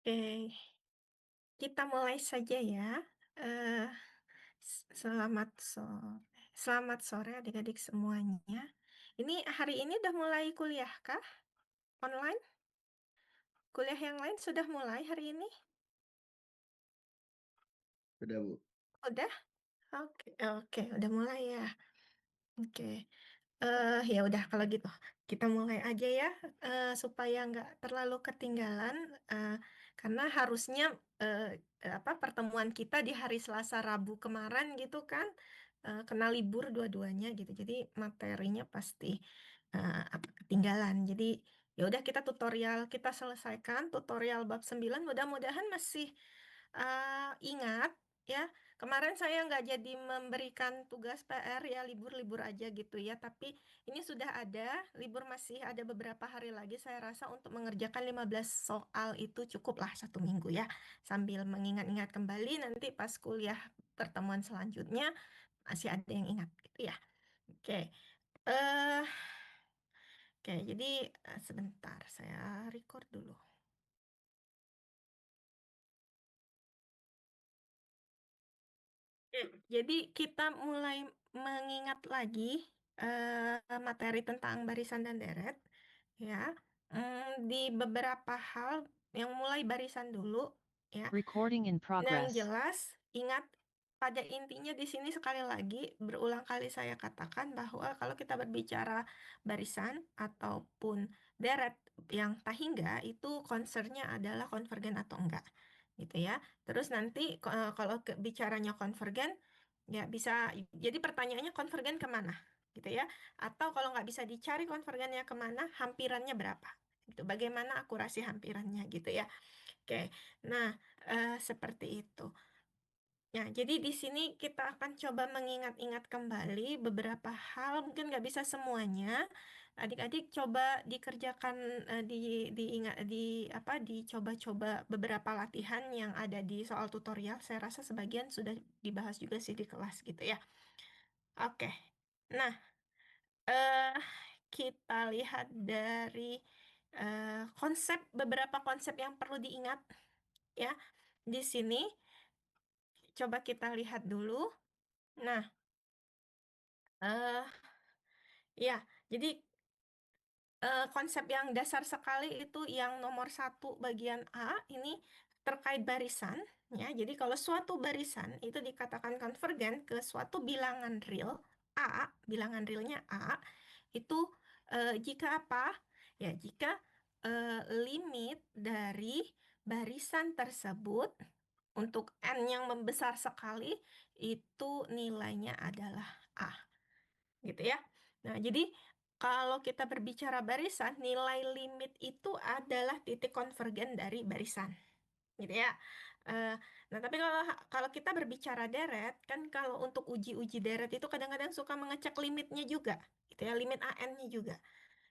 Oke, kita mulai saja ya. Eh, selamat sore adik-adik semuanya. Ini hari ini udah mulai kuliah kah? Online? Kuliah yang lain sudah mulai hari ini? Udah, Bu. Udah? Oke, oke, udah mulai ya. Oke. Ya udah kalau gitu kita mulai aja ya, supaya nggak terlalu ketinggalan, eh, karena harusnya eh, apa pertemuan kita di hari Selasa Rabu kemarin gitu kan, kena libur dua-duanya gitu. Jadi materinya pasti ketinggalan. Jadi ya udah kita selesaikan tutorial bab 9. Mudah-mudahan masih ingat ya. Kemarin saya nggak jadi memberikan tugas PR ya, libur-libur aja gitu ya. Tapi ini sudah ada, libur masih ada beberapa hari lagi. Saya rasa untuk mengerjakan 15 soal itu cukuplah 1 minggu ya. Sambil mengingat-ingat kembali nanti pas kuliah pertemuan selanjutnya masih ada yang ingat gitu ya. Oke. eh oke, jadi sebentar saya record dulu. Jadi kita mulai mengingat lagi materi tentang barisan dan deret, ya. Di beberapa hal yang mulai barisan dulu, ya. Recording in Yang progress. jelas, ingat pada intinya di sini sekali lagi berulang kali saya katakan bahwa kalau kita berbicara barisan ataupun deret yang tahingga itu concernnya adalah konvergen atau enggak, gitu ya. Terus nanti kalau bicaranya konvergen, ya bisa jadi pertanyaannya konvergen kemana, gitu ya. Atau kalau nggak bisa dicari konvergennya kemana, hampirannya berapa, gitu. Bagaimana akurasi hampirannya, gitu ya. Oke, nah seperti itu. Ya, jadi di sini kita akan coba mengingat-ingat kembali beberapa hal, mungkin nggak bisa semuanya. Adik-adik coba dikerjakan, diingat dicoba-coba beberapa latihan yang ada di soal tutorial. Saya rasa sebagian sudah dibahas juga sih di kelas gitu ya. Oke, nah eh kita lihat dari eh, beberapa konsep yang perlu diingat ya di sini. Coba kita lihat dulu. Nah, eh ya, jadi konsep yang dasar sekali itu yang nomor 1 bagian A ini terkait barisan, ya. Jadi kalau suatu barisan itu dikatakan konvergen ke suatu bilangan real A, bilangan realnya A, itu jika apa? Ya, jika limit dari barisan tersebut untuk n yang membesar sekali itu nilainya adalah A, gitu ya. Nah, jadi kalau kita berbicara barisan, nilai limit itu adalah titik konvergen dari barisan, gitu ya. Eh, nah, tapi kalau kalau kita berbicara deret, kan kalau untuk uji-uji deret itu kadang-kadang suka mengecek limitnya juga, gitu ya, limit AN-nya juga.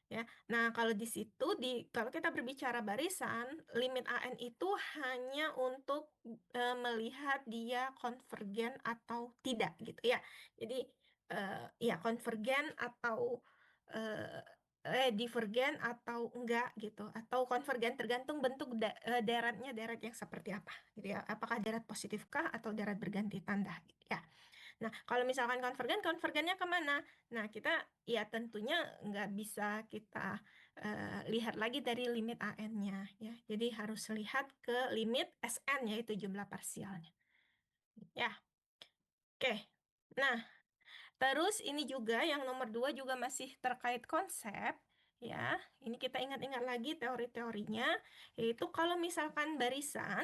Ya, nah kalau di situ kalau kita berbicara barisan, limit AN itu hanya untuk melihat dia konvergen atau tidak gitu ya. Jadi eh, ya konvergen atau divergen atau enggak gitu, atau konvergen tergantung bentuk deretnya, deret yang seperti apa gitu ya. Apakah deret positifkah atau deret berganti tanda gitu ya. Nah, kalau misalkan konvergen, konvergennya kemana? Nah, kita ya tentunya nggak bisa kita lihat lagi dari limit AN-nya ya. Jadi harus lihat ke limit SN yaitu jumlah parsialnya. Ya, oke. Nah, terus ini juga yang nomor 2 juga masih terkait konsep ya. Ini kita ingat-ingat lagi teori-teorinya, yaitu kalau misalkan barisan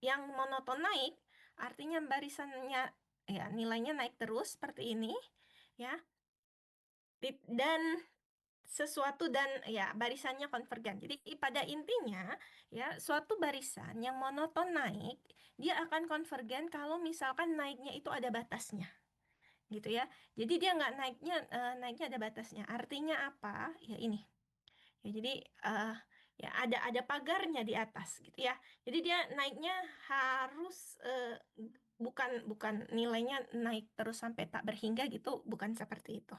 yang monoton naik, artinya barisannya ya nilainya naik terus seperti ini ya. Dan sesuatu dan ya barisannya konvergen. Jadi pada intinya ya suatu barisan yang monoton naik, dia akan konvergen kalau misalkan naiknya itu ada batasnya, gitu ya. Jadi dia nggak naiknya ada batasnya. Artinya apa? Ya ini. Ya jadi eh, ya ada pagarnya di atas gitu ya. Jadi dia naiknya harus bukan bukan nilainya naik terus sampai tak berhingga gitu, bukan seperti itu.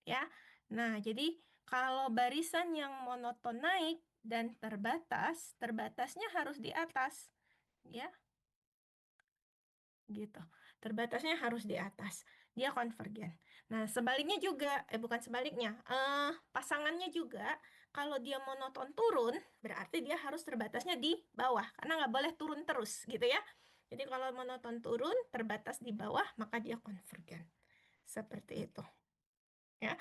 Ya. Nah, jadi kalau barisan yang monoton naik, dan terbatas, terbatasnya harus di atas, ya, gitu. Terbatasnya harus di atas. Dia konvergen. Nah, sebaliknya juga, bukan sebaliknya, pasangannya juga, kalau dia monoton turun, berarti dia harus terbatasnya di bawah, karena nggak boleh turun terus, gitu ya. Jadi kalau monoton turun, terbatas di bawah, maka dia konvergen. Seperti itu. Ya,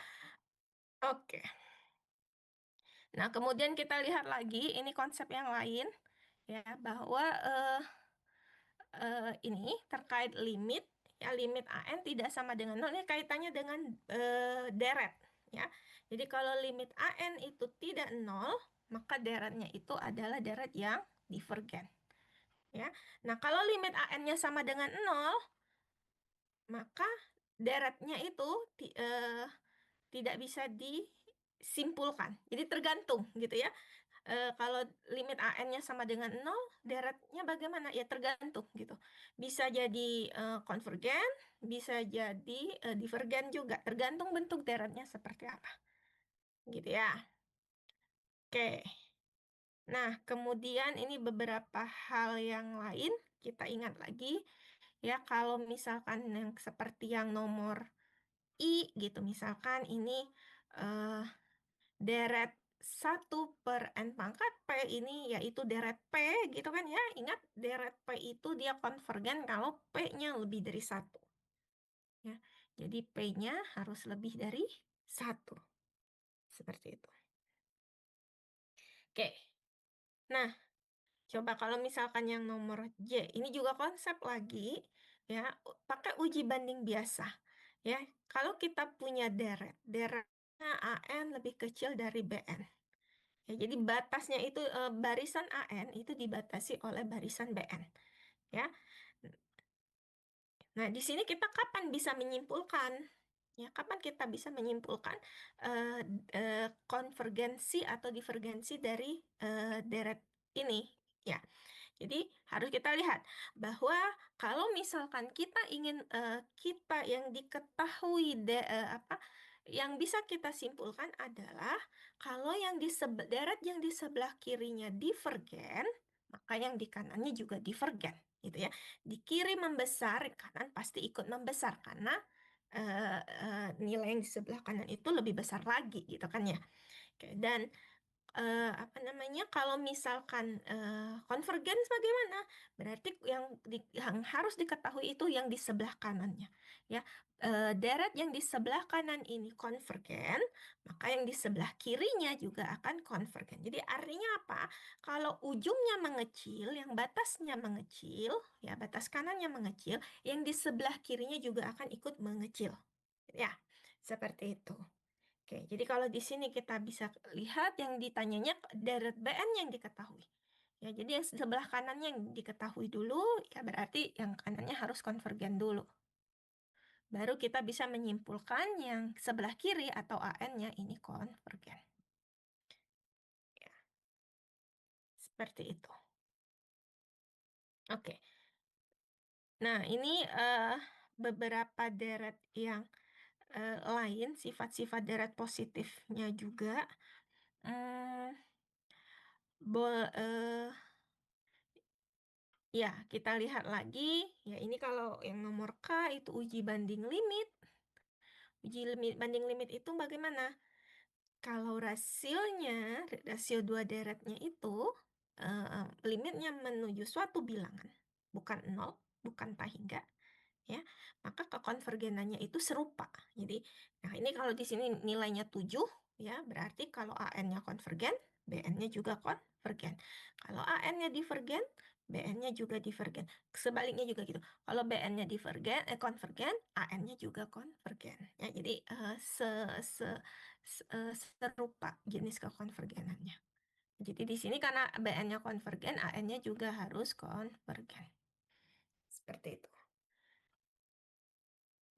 oke. Nah, kemudian kita lihat lagi, ini konsep yang lain, ya, bahwa ini terkait limit, ya, limit AN tidak sama dengan nol, ini kaitannya dengan deret, ya. Jadi kalau limit AN itu tidak nol, maka deretnya itu adalah deret yang divergen, ya. Nah, kalau limit AN-nya sama dengan nol, maka deretnya itu tidak bisa disimpulkan. Jadi tergantung gitu ya. Kalau limit AN-nya sama dengan nol, deretnya bagaimana? Ya tergantung gitu. Bisa jadi konvergen, bisa jadi divergen juga. Tergantung bentuk deretnya seperti apa. Gitu ya. Oke. Nah, kemudian ini beberapa hal yang lain. Kita ingat lagi ya, kalau misalkan yang seperti yang nomor I gitu, misalkan ini eh, deret 1/n pangkat P ini yaitu deret P gitu kan ya. Ingat deret P itu dia konvergen kalau P-nya lebih dari 1. Ya. Jadi P-nya harus lebih dari 1. Seperti itu. Oke. Nah, coba kalau misalkan yang nomor J, ini juga konsep lagi ya, pakai uji banding biasa. Ya, kalau kita punya deretnya AN lebih kecil dari BN. Ya, jadi batasnya itu barisan AN itu dibatasi oleh barisan BN. Ya. Nah, di sini kita kapan bisa menyimpulkan? Ya, kapan kita bisa menyimpulkan eh, konvergensi atau divergensi dari deret ini? Ya, jadi harus kita lihat bahwa kalau misalkan kita ingin kita yang diketahui apa yang bisa kita simpulkan adalah kalau yang di deret yang di sebelah kirinya divergen, maka yang di kanannya juga divergen, gitu ya. Di kiri membesar, kanan pasti ikut membesar karena nilai yang di sebelah kanan itu lebih besar lagi, gitu kan ya. Oke, dan apa namanya, kalau misalkan convergence bagaimana? Berarti yang harus diketahui itu yang di sebelah kanannya, ya. Deret yang di sebelah kanan ini konvergen, maka yang di sebelah kirinya juga akan konvergen. Jadi artinya apa? Kalau ujungnya mengecil, yang batasnya mengecil, ya batas kanannya mengecil, yang di sebelah kirinya juga akan ikut mengecil. Ya, seperti itu. Oke, jadi kalau di sini kita bisa lihat yang ditanyanya deret BN yang diketahui. Ya, jadi yang sebelah kanannya yang diketahui dulu, ya berarti yang kanannya harus konvergen dulu. Baru kita bisa menyimpulkan yang sebelah kiri atau AN-nya ini konvergen. Ya, seperti itu. Oke. Nah, ini beberapa deret yang lain, sifat-sifat deret positifnya juga. Hmm, Ya, kita lihat lagi. Ya, ini kalau yang nomor K itu uji banding limit. Uji banding limit itu bagaimana? Kalau rasio dua deretnya itu, limitnya menuju suatu bilangan, bukan nol, bukan hingga, ya, maka kekonvergenannya itu serupa. Jadi, nah ini kalau di sini nilainya 7, ya, berarti kalau AN-nya konvergen, BN-nya juga konvergen. Kalau AN-nya divergen, BN-nya juga divergen. Sebaliknya juga gitu. Kalau BN-nya konvergen, AN-nya juga konvergen. Ya, jadi serupa jenis kekonvergenannya. Jadi di sini karena BN-nya konvergen, AN-nya juga harus konvergen. Seperti itu.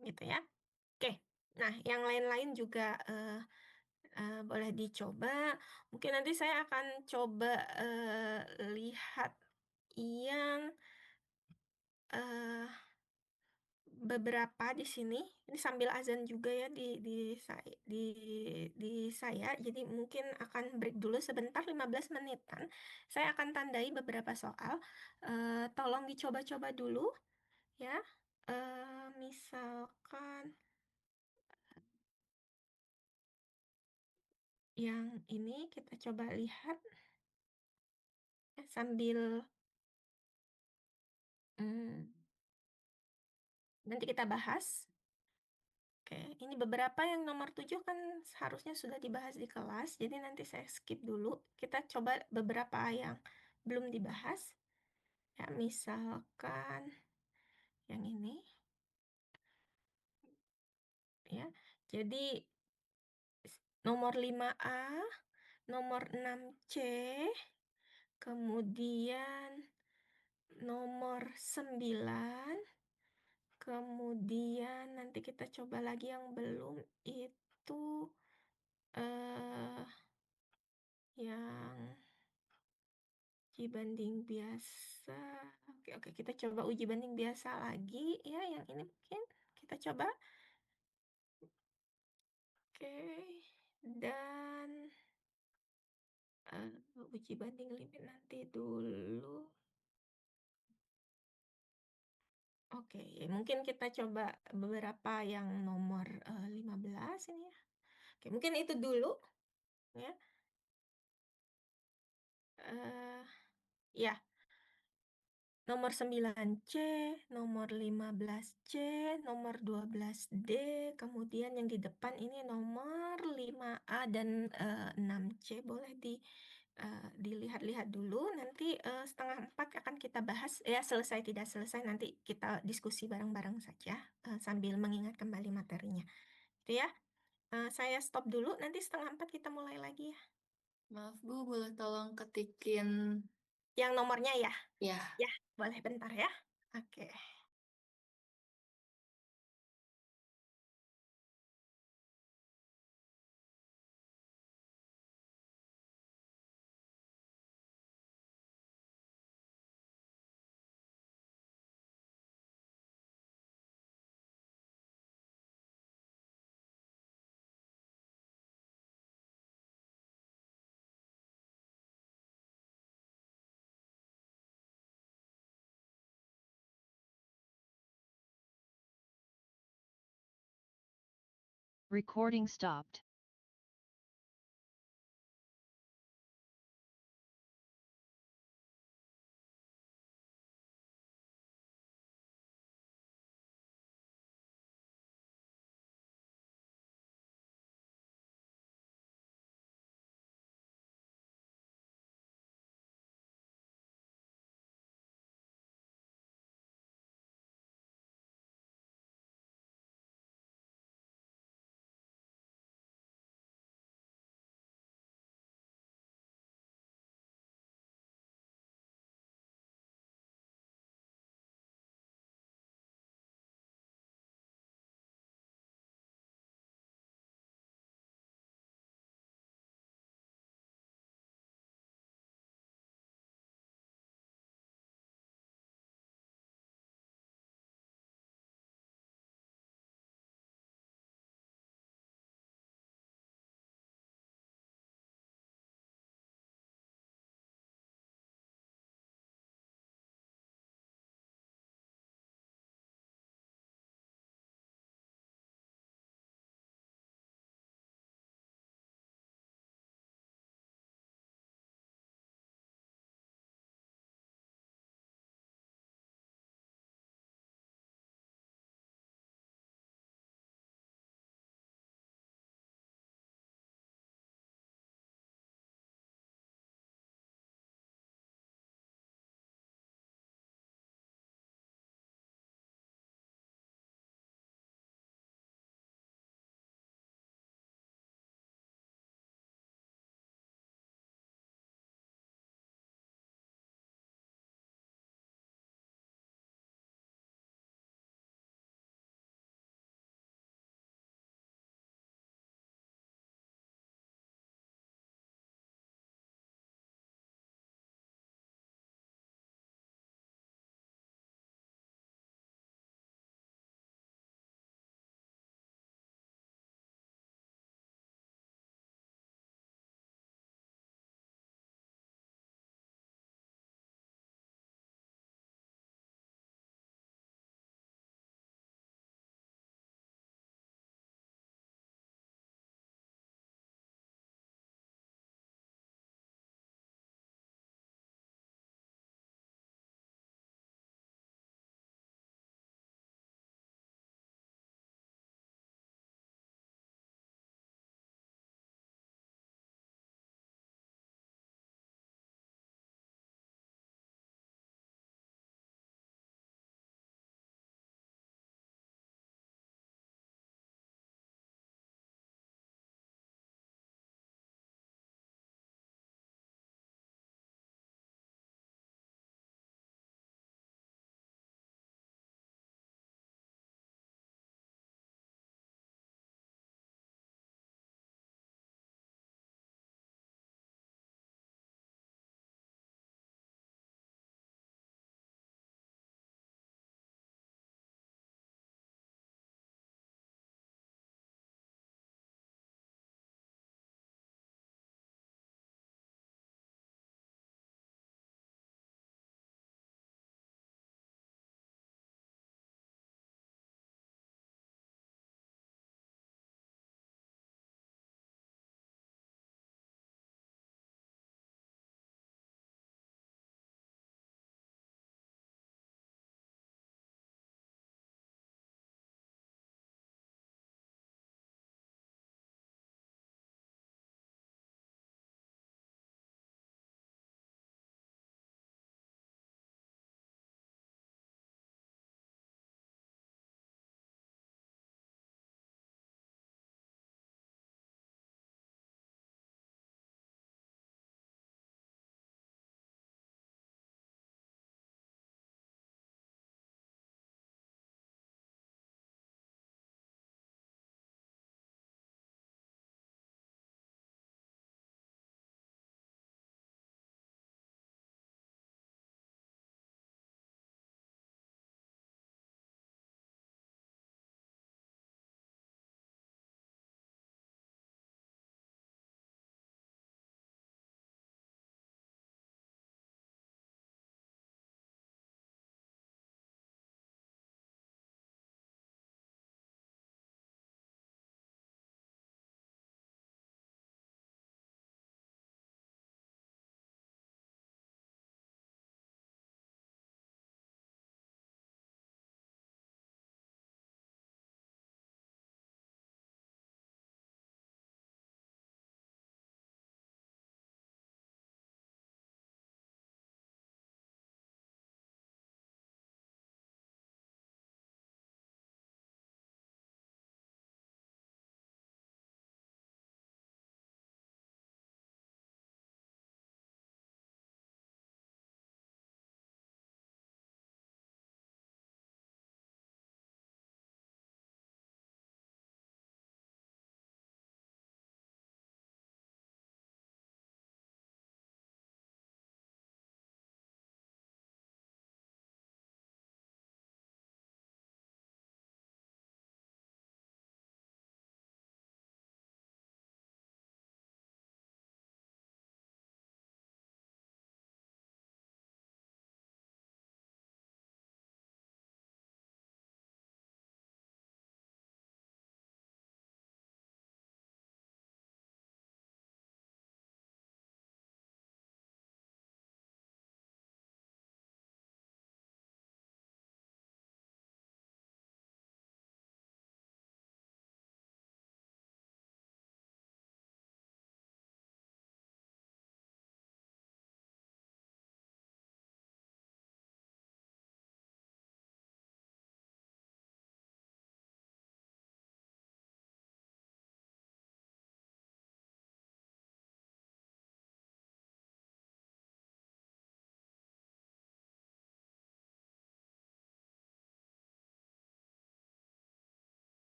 Gitu ya. Oke, nah yang lain-lain juga boleh dicoba. Mungkin nanti saya akan coba lihat yang beberapa di sini. Ini sambil azan juga ya di saya. Jadi mungkin akan break dulu sebentar 15 menitan. Saya akan tandai beberapa soal. Tolong dicoba-coba dulu ya. Misalkan yang ini kita coba lihat ya, sambil hmm, nanti kita bahas. Oke, ini beberapa yang nomor 7 kan seharusnya sudah dibahas di kelas, jadi nanti saya skip dulu. Kita coba beberapa yang belum dibahas. Ya, misalkan yang ini, ya. Jadi nomor 5A, nomor 6C, kemudian nomor 9, kemudian nanti kita coba lagi yang belum itu eh yang uji banding biasa. Oke, oke, kita coba uji banding biasa lagi ya, yang ini mungkin kita coba. Oke. Dan uji banding limit nanti dulu. Oke, mungkin kita coba beberapa yang nomor 15 ini ya. Oke, mungkin itu dulu ya. eh ya, nomor 9C, nomor 15C, nomor 12D, kemudian yang di depan ini nomor 5A dan 6C. Boleh dilihat-lihat dulu. Nanti 3:30 akan kita bahas. Ya, selesai tidak selesai nanti kita diskusi bareng-bareng saja sambil mengingat kembali materinya. Itu ya. Saya stop dulu. Nanti 3:30 kita mulai lagi ya. Maaf Bu, boleh tolong ketikin Yang nomornya ya. ya. Ya, boleh bentar ya. Oke. Recording stopped.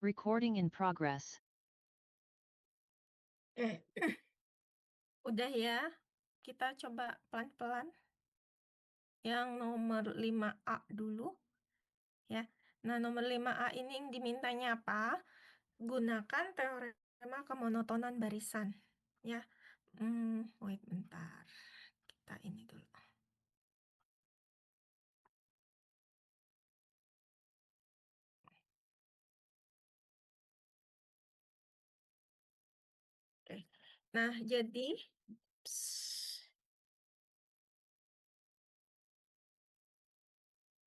Recording in progress. Oke. Udah ya, kita coba pelan-pelan. Yang nomor 5A dulu, ya. Nah, nomor 5A ini yang dimintanya apa? Gunakan teorema kemonotonan barisan, ya. Wait bentar. Kita ini dulu. Oke. Nah, jadi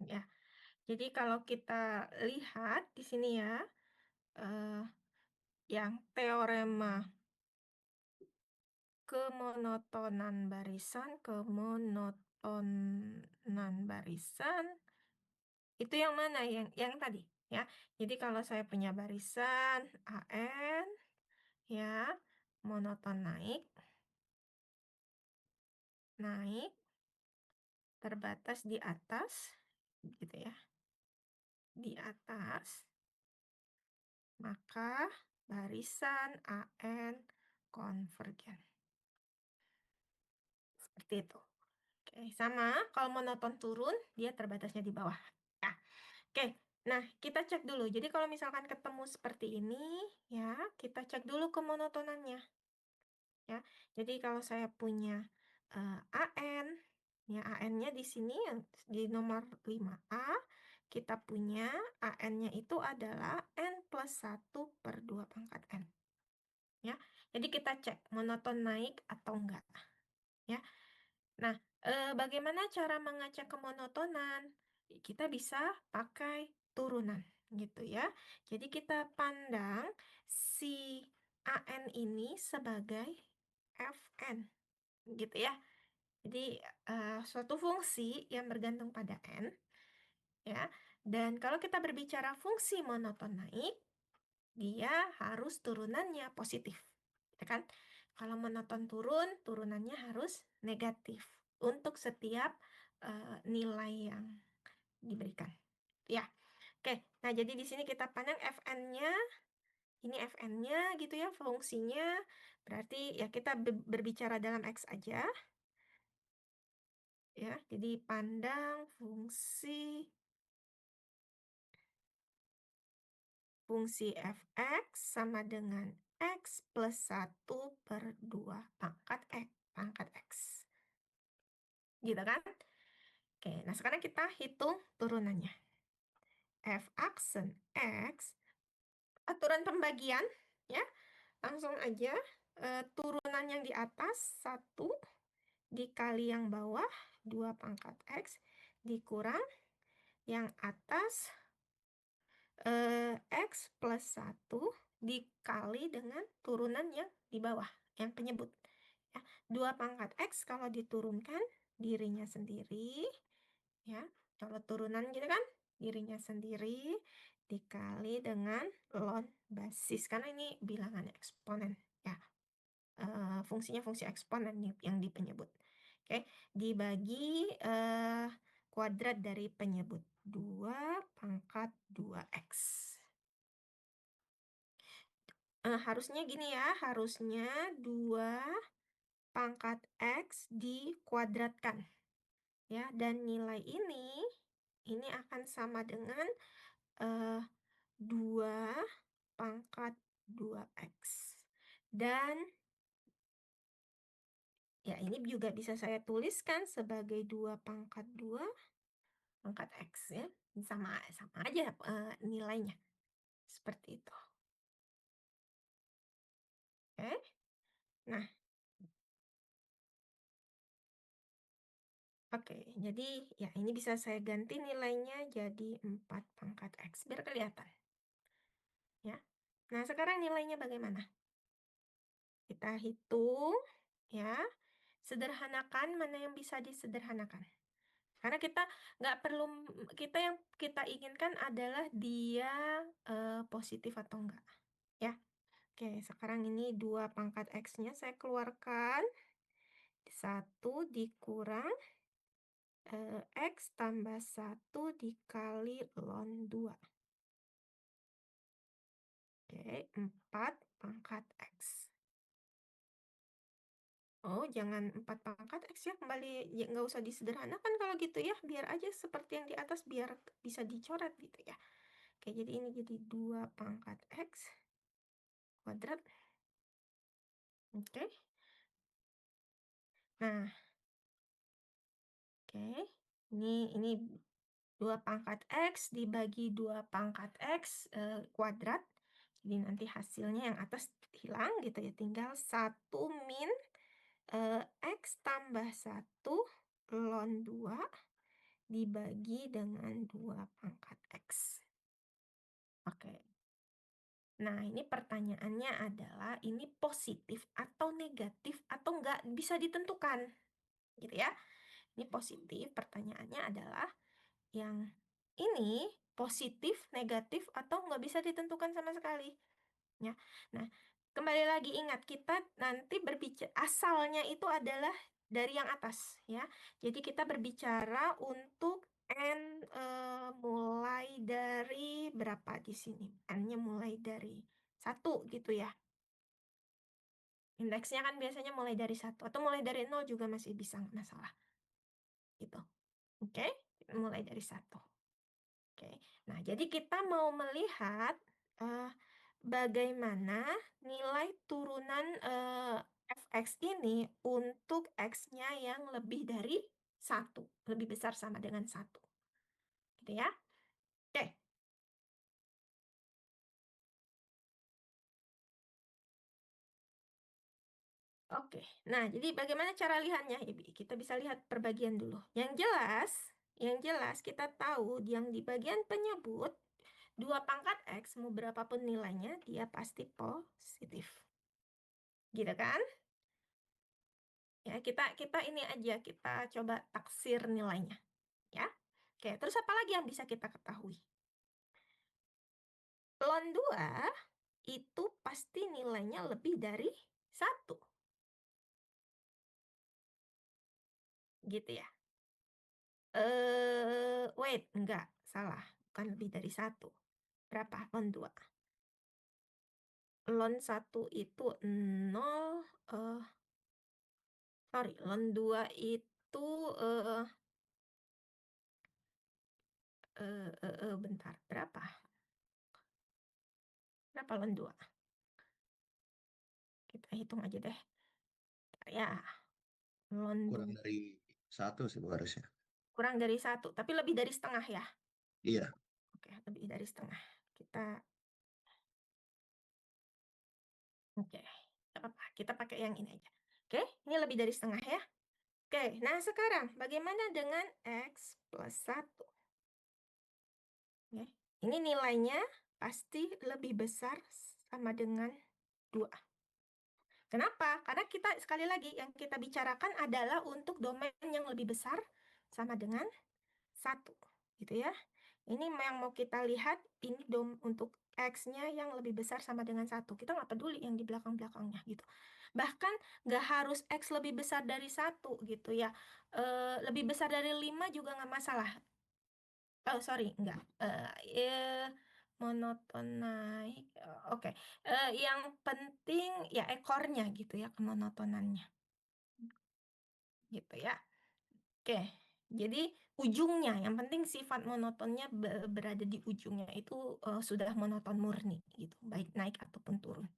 ya. Jadi kalau kita lihat di sini ya, yang teorema kemonotonan barisan itu yang mana? Yang tadi ya. Jadi kalau saya punya barisan AN ya, monoton naik, terbatas di atas gitu ya. Di atas, maka barisan AN konvergen. Seperti itu. Oke, sama kalau monoton turun, dia terbatasnya di bawah. Ya. Oke, nah kita cek dulu. Jadi kalau misalkan ketemu seperti ini, ya kita cek dulu kemonotonannya. Ya, jadi kalau saya punya AN, ya AN-nya di sini yang di nomor 5A, kita punya AN-nya itu adalah N plus 1 per 2 pangkat N. Ya, jadi kita cek monoton naik atau enggak. Ya, nah bagaimana cara mengecek kemonotonan? Kita bisa pakai turunan gitu ya. Jadi kita pandang si AN ini sebagai Fn gitu ya. Jadi suatu fungsi yang bergantung pada N ya. Dan kalau kita berbicara fungsi monoton naik, dia harus turunannya positif. Ya kan? Kalau monoton turun, turunannya harus negatif untuk setiap nilai yang diberikan. Ya. Oke. Nah, jadi di sini kita pandang Fn-nya, ini Fn-nya gitu ya, fungsinya. Berarti ya kita berbicara dalam X aja. Ya, jadi pandang fungsi fx sama dengan X plus 1 per 2 pangkat X. Gitu kan? Oke, nah sekarang kita hitung turunannya. F aksen X, aturan pembagian, ya, langsung aja turunan yang di atas 1 dikali yang bawah 2 pangkat X dikurang yang atas X plus 1 dikali dengan turunan yang di bawah, yang penyebut. Ya, 2 pangkat X kalau diturunkan dirinya sendiri, ya, kalau turunan gitu kan, dirinya sendiri dikali dengan ln basis, karena ini bilangan eksponen, ya. Fungsinya fungsi eksponen yang di penyebut. Oke, dibagi kuadrat dari penyebut 2 pangkat 2X. Harusnya gini ya, harusnya 2 pangkat X dikuadratkan. Ya, dan nilai ini akan sama dengan 2 pangkat 2X. Dan ya ini juga bisa saya tuliskan sebagai 2 pangkat 2 pangkat X ya. Sama aja nilainya. Seperti itu. Oke. Nah. Oke, jadi ya ini bisa saya ganti nilainya jadi 4 pangkat X biar kelihatan. Ya. Nah, sekarang nilainya bagaimana? Kita hitung ya. Sederhanakan mana yang bisa disederhanakan. Karena kita nggak perlu, yang kita inginkan adalah dia positif atau enggak. Ya. Oke, sekarang ini 2 pangkat X-nya saya keluarkan. 1 dikurang X tambah 1 dikali ln 2. Oke, 4 pangkat X. Oh, jangan 4 pangkat X ya, kembali ya, nggak usah disederhanakan kalau gitu ya, biar aja seperti yang di atas, biar bisa dicoret gitu ya. Oke, jadi ini jadi 2 pangkat X kuadrat. Oke. Nah, oke. Ini 2 pangkat X dibagi 2 pangkat X kuadrat. Jadi nanti hasilnya yang atas hilang gitu ya, tinggal 1 min X tambah 1 ln 2 dibagi dengan 2 pangkat X. Oke. Nah, ini pertanyaannya adalah ini positif atau negatif atau nggak bisa ditentukan. Gitu ya. Ini positif, pertanyaannya adalah yang ini positif, negatif, atau nggak bisa ditentukan sama sekali. Ya. Nah, kembali lagi ingat, kita nanti berbicara, asalnya itu adalah dari yang atas. Ya. Jadi kita berbicara untuk N mulai dari berapa di sini? N-nya mulai dari 1 gitu ya. Indeksnya kan biasanya mulai dari 1. Atau mulai dari 0 juga masih bisa, nggak masalah. Gitu. Oke? Mulai dari 1. Oke. Nah, jadi kita mau melihat bagaimana nilai turunan fx ini untuk x-nya yang lebih dari 1. Lebih besar sama dengan 1. Gitu ya. Oke. Oke, nah jadi bagaimana cara lihatnya? Kita bisa lihat perbagian dulu. Yang jelas kita tahu yang di bagian penyebut 2 pangkat X, mau berapapun nilainya, dia pasti positif. Gitu kan? Ya, kita ini aja, kita coba taksir nilainya. Ya. Oke, terus apa lagi yang bisa kita ketahui? Ln 2 itu pasti nilainya lebih dari 1. Gitu ya. Wait, enggak, salah. Bukan lebih dari 1. Berapa? Ln 2. Ln 1 itu 0, sorry, Ln 2 itu bentar, berapa? Berapa Ln 2? Kita hitung aja deh. Ya, Ln Kurang 2. dari 1 sih Bu, harusnya. Kurang dari 1, tapi lebih dari setengah ya. Iya. Oke, lebih dari setengah. Oke, nggak apa-apa. Kita pakai yang ini aja. Oke, ini lebih dari setengah ya. Oke, nah sekarang bagaimana dengan X plus 1? Oke, ini nilainya pasti lebih besar sama dengan 2. Kenapa? Karena kita, sekali lagi, yang kita bicarakan adalah untuk domain yang lebih besar sama dengan 1. Gitu ya. Ini yang mau kita lihat, ini untuk X-nya yang lebih besar sama dengan 1. Kita nggak peduli yang di belakang-belakangnya gitu. Bahkan nggak harus X lebih besar dari 1 gitu ya. Lebih besar dari 5 juga nggak masalah. Oh, sorry, enggak. Monoton naik. Oke. Yang penting ya ekornya gitu ya, kemonotonannya. Gitu ya. Oke. Jadi ujungnya, yang penting sifat monotonnya berada di ujungnya itu sudah monoton murni gitu, baik naik ataupun turun.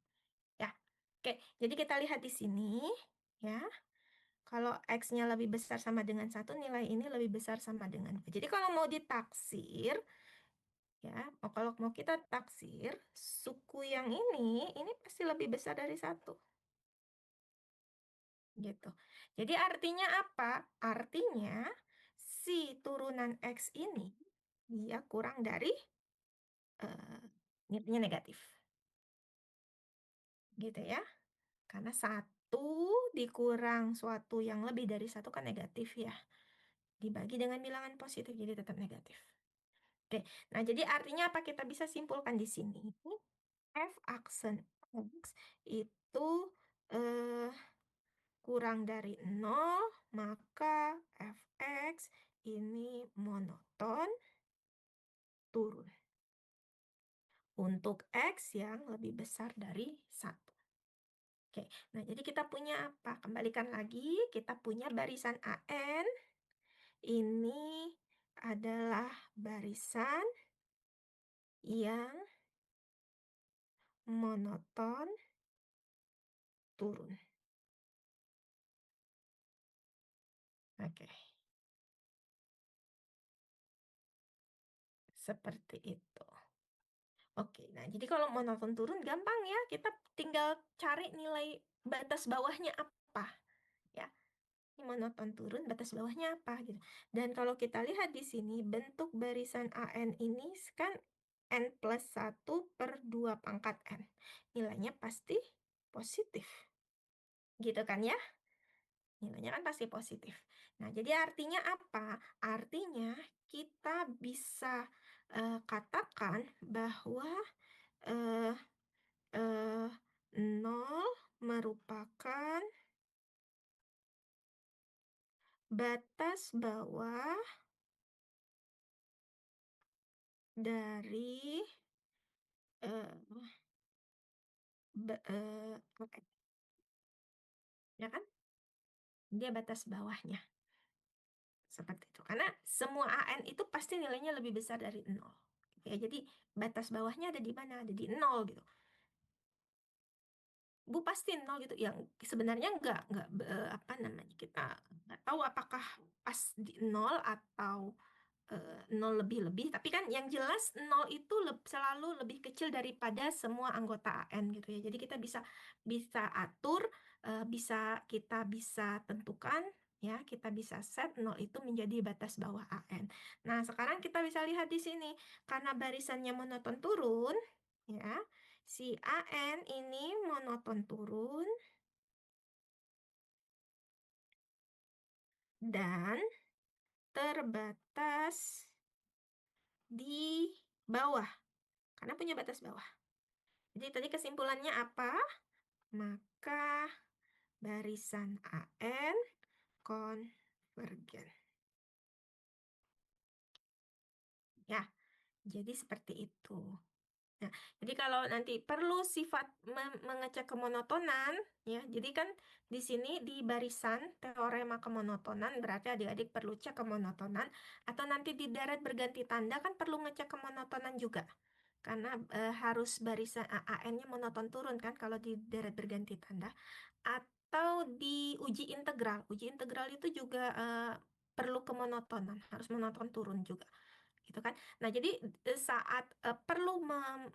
Ya. Oke, jadi kita lihat di sini ya. Kalau X-nya lebih besar sama dengan 1, nilai ini lebih besar sama dengan 2. Jadi kalau mau ditaksir ya, kalau mau kita taksir suku yang ini pasti lebih besar dari 1. Gitu. Jadi artinya apa? Artinya si turunan X ini dia kurang dari nilainya negatif. Gitu ya. Karena 1 dikurang suatu yang lebih dari 1 kan negatif ya. Dibagi dengan bilangan positif jadi tetap negatif. Oke. Nah, jadi artinya apa kita bisa simpulkan di sini? F aksen X itu kurang dari 0, maka fx ini monoton turun. untuk X yang lebih besar dari 1. Oke, nah jadi kita punya apa? Kembalikan lagi, kita punya barisan AN. Ini adalah barisan yang monoton turun. Oke. Seperti itu. Oke, nah jadi kalau monoton turun gampang ya, kita tinggal cari nilai batas bawahnya apa, ya. Ini monoton turun, batas bawahnya apa gitu. Dan kalau kita lihat di sini, bentuk barisan AN ini kan N plus 1 per 2 pangkat N. Nilainya pasti positif. Gitu kan ya? Nilainya kan pasti positif. Nah, jadi artinya apa? Artinya kita bisa katakan bahwa eh, eh, 0 merupakan batas bawah dari oke, ya kan? Dia batas bawahnya. Seperti itu. Karena semua AN itu pasti nilainya lebih besar dari 0. Ya, jadi batas bawahnya ada di mana? Ada di 0 gitu. Bu pasti 0 gitu. Yang sebenarnya enggak apa namanya, kita nggak tahu apakah pas di 0 atau 0 lebih-lebih, tapi kan yang jelas 0 itu selalu lebih kecil daripada semua anggota AN gitu ya. Jadi kita bisa atur, kita bisa tentukan ya, kita bisa set 0 itu menjadi batas bawah AN. Nah, sekarang kita bisa lihat di sini karena barisannya monoton turun ya. Si AN ini monoton turun dan terbatas di bawah, karena punya batas bawah. Jadi tadi kesimpulannya apa? Maka barisan AN konvergen. Ya, jadi seperti itu. Nah, jadi kalau nanti perlu sifat mengecek kemonotonan, ya, jadi kan di sini di barisan teorema kemonotonan berarti adik-adik perlu cek kemonotonan, atau nanti di deret berganti tanda kan perlu ngecek kemonotonan juga. Karena harus barisan AN-nya monoton turun kan kalau di deret berganti tanda. Atau di uji integral. Uji integral itu juga perlu kemonotonan, harus monoton turun juga. Gitu kan. Nah, jadi saat perlu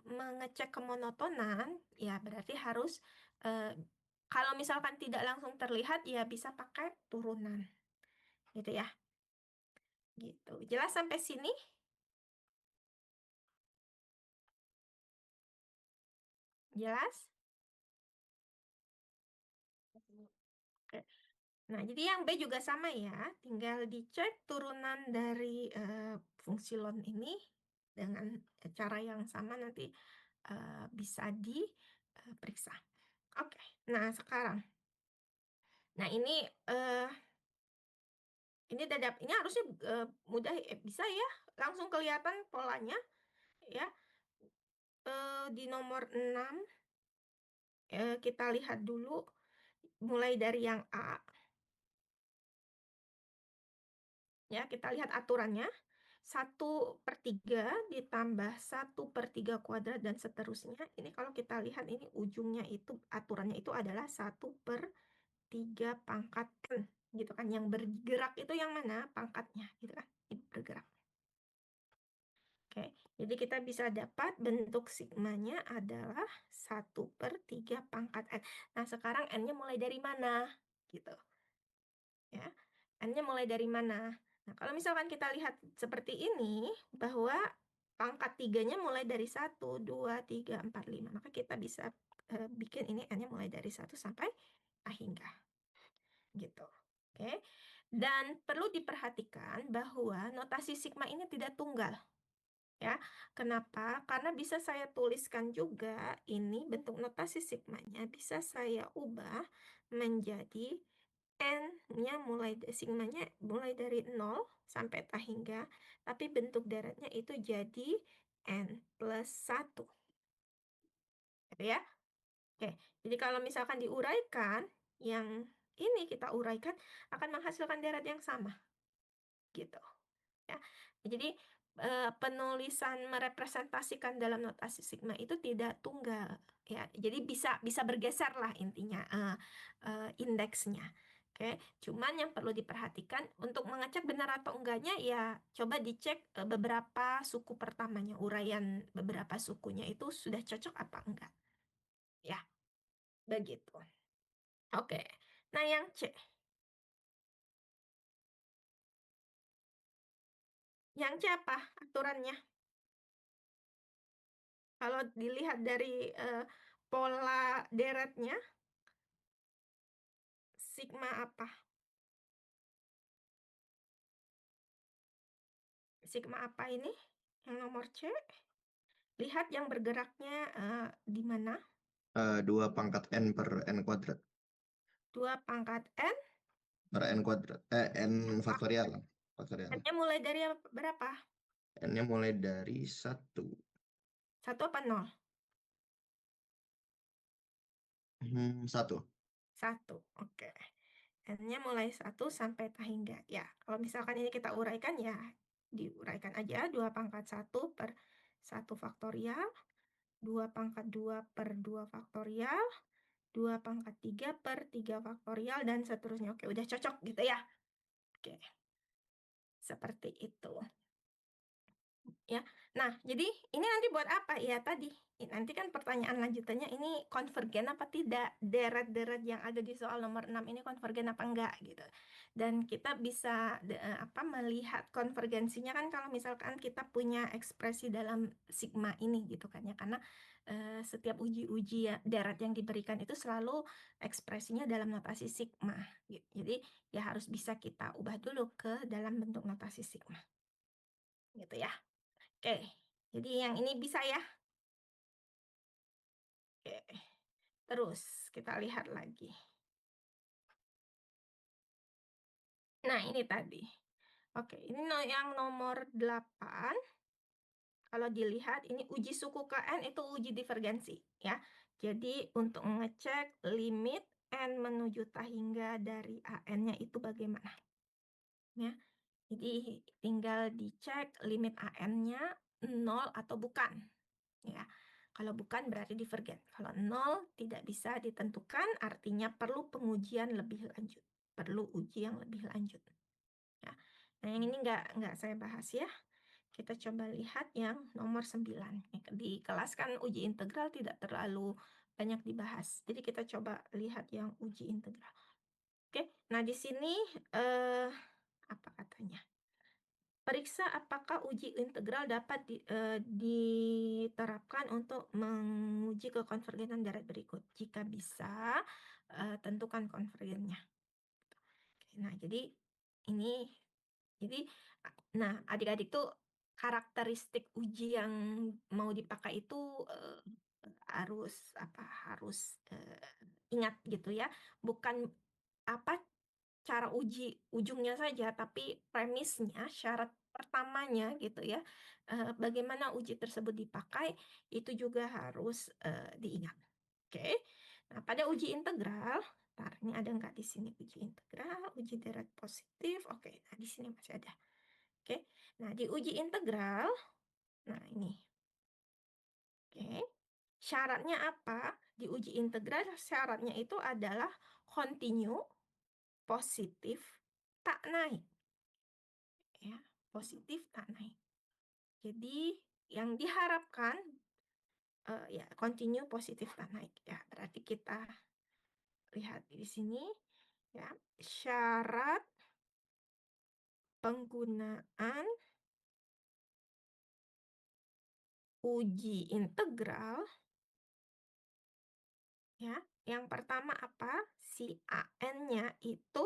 mengecek kemonotonan, ya berarti harus kalau misalkan tidak langsung terlihat, ya bisa pakai turunan. Gitu ya. Gitu. Jelas sampai sini? Jelas? Oke. Nah, jadi yang B juga sama ya, tinggal dicek turunan dari fungsi ln ini dengan cara yang sama nanti bisa diperiksa. Oke, nah sekarang. Nah, ini ini harusnya mudah bisa ya, langsung kelihatan polanya ya. Di nomor 6 kita lihat dulu mulai dari yang A. Ya, kita lihat aturannya. 1/3 ditambah 1/3 kuadrat dan seterusnya. Ini kalau kita lihat ini ujungnya itu aturannya itu adalah 1/3 pangkat N gitu kan. Yang bergerak itu yang mana? Pangkatnya gitu kan. Ini bergerak. Oke, jadi kita bisa dapat bentuk sigmanya adalah 1/3 pangkat N. Nah, sekarang N-nya mulai dari mana? Gitu. Ya, N-nya mulai dari mana? Nah, kalau misalkan kita lihat seperti ini, bahwa pangkat 3-nya mulai dari 1, 2, 3, 4, 5. Maka kita bisa bikin ini N-nya mulai dari 1 sampai A hingga. Gitu. Oke. Dan perlu diperhatikan bahwa notasi sigma ini tidak tunggal. Ya, kenapa? Karena bisa saya tuliskan juga ini bentuk notasi sigmanya bisa saya ubah menjadi N-nya sigmanya mulai dari 0 sampai tak hingga, tapi bentuk deretnya itu jadi N plus 1. gitu ya. Oke, jadi kalau misalkan diuraikan, yang ini kita uraikan akan menghasilkan deret yang sama, gitu ya. Jadi penulisan merepresentasikan dalam notasi sigma itu tidak tunggal ya. Jadi bisa bergeser lah intinya indeksnya. Oke, cuman yang perlu diperhatikan untuk mengecek benar atau enggaknya ya coba dicek beberapa suku pertamanya, uraian beberapa sukunya itu sudah cocok apa enggak. Ya, begitu. Oke. Nah, yang C. Yang C apa aturannya? Kalau dilihat dari pola deretnya, sigma apa? Sigma apa ini? Yang nomor C. Lihat yang bergeraknya di mana? 2 pangkat N per N kuadrat. 2 pangkat N. Per N kuadrat. N faktorial. Faktorial. N-nya mulai dari berapa? N-nya mulai dari 1. 1 apa 0? 1. 1. Oke. N-nya mulai 1 sampai hingga. Ya, kalau misalkan ini kita uraikan ya diuraikan aja 2 pangkat 1 per 1 faktorial. 2 pangkat 2 per 2 faktorial, 2 pangkat 3 per 3 faktorial, dan seterusnya. Oke, udah cocok gitu ya. Oke, seperti itu. Ya, nah jadi ini nanti buat apa? Ya tadi, nanti kan pertanyaan lanjutannya ini konvergen apa tidak? Deret-deret yang ada di soal nomor 6 ini konvergen apa enggak gitu. Dan kita bisa melihat konvergensinya kan kalau misalkan kita punya ekspresi dalam sigma ini gitu kan ya. Karena setiap uji-uji deret yang diberikan itu selalu ekspresinya dalam notasi sigma gitu. Jadi ya harus bisa kita ubah dulu ke dalam bentuk notasi sigma. Gitu ya. Oke, jadi yang ini bisa ya. Oke, terus kita lihat lagi. Nah, ini tadi. Oke, ini yang nomor 8. Kalau dilihat, ini uji suku KN itu uji divergensi. Ya. Jadi, untuk mengecek limit N menuju hingga dari AN-nya itu bagaimana. Ya. Jadi, tinggal dicek limit AN-nya 0 atau bukan. Ya. Kalau bukan berarti divergen. Kalau 0 tidak bisa ditentukan, artinya perlu pengujian lebih lanjut. Perlu uji yang lebih lanjut. Ya. Nah, yang ini nggak saya bahas ya. Kita coba lihat yang nomor 9. Di kelas kan uji integral tidak terlalu banyak dibahas. Jadi kita coba lihat yang uji integral. Oke, nah di sini apa katanya? Periksa apakah uji integral dapat diterapkan untuk menguji kekonvergenan deret berikut. Jika bisa, tentukan konvergennya. Nah, jadi ini, nah adik-adik tuh karakteristik uji yang mau dipakai itu harus ingat gitu ya. Bukan apa cara uji ujungnya saja, tapi premisnya, syarat pertamanya gitu ya, bagaimana uji tersebut dipakai, itu juga harus diingat. Oke, nah pada uji integral, ini ada nggak di sini uji integral, uji deret positif, oke, nah di sini masih ada. Oke, nah di uji integral, nah ini, oke, syaratnya apa? Di uji integral syaratnya itu adalah continue, positif, tak naik. Ya, positif tak naik. Jadi yang diharapkan ya continue positif tak naik. Ya, berarti kita lihat di sini ya, syarat penggunaan uji integral ya. Yang pertama apa? Si AN-nya itu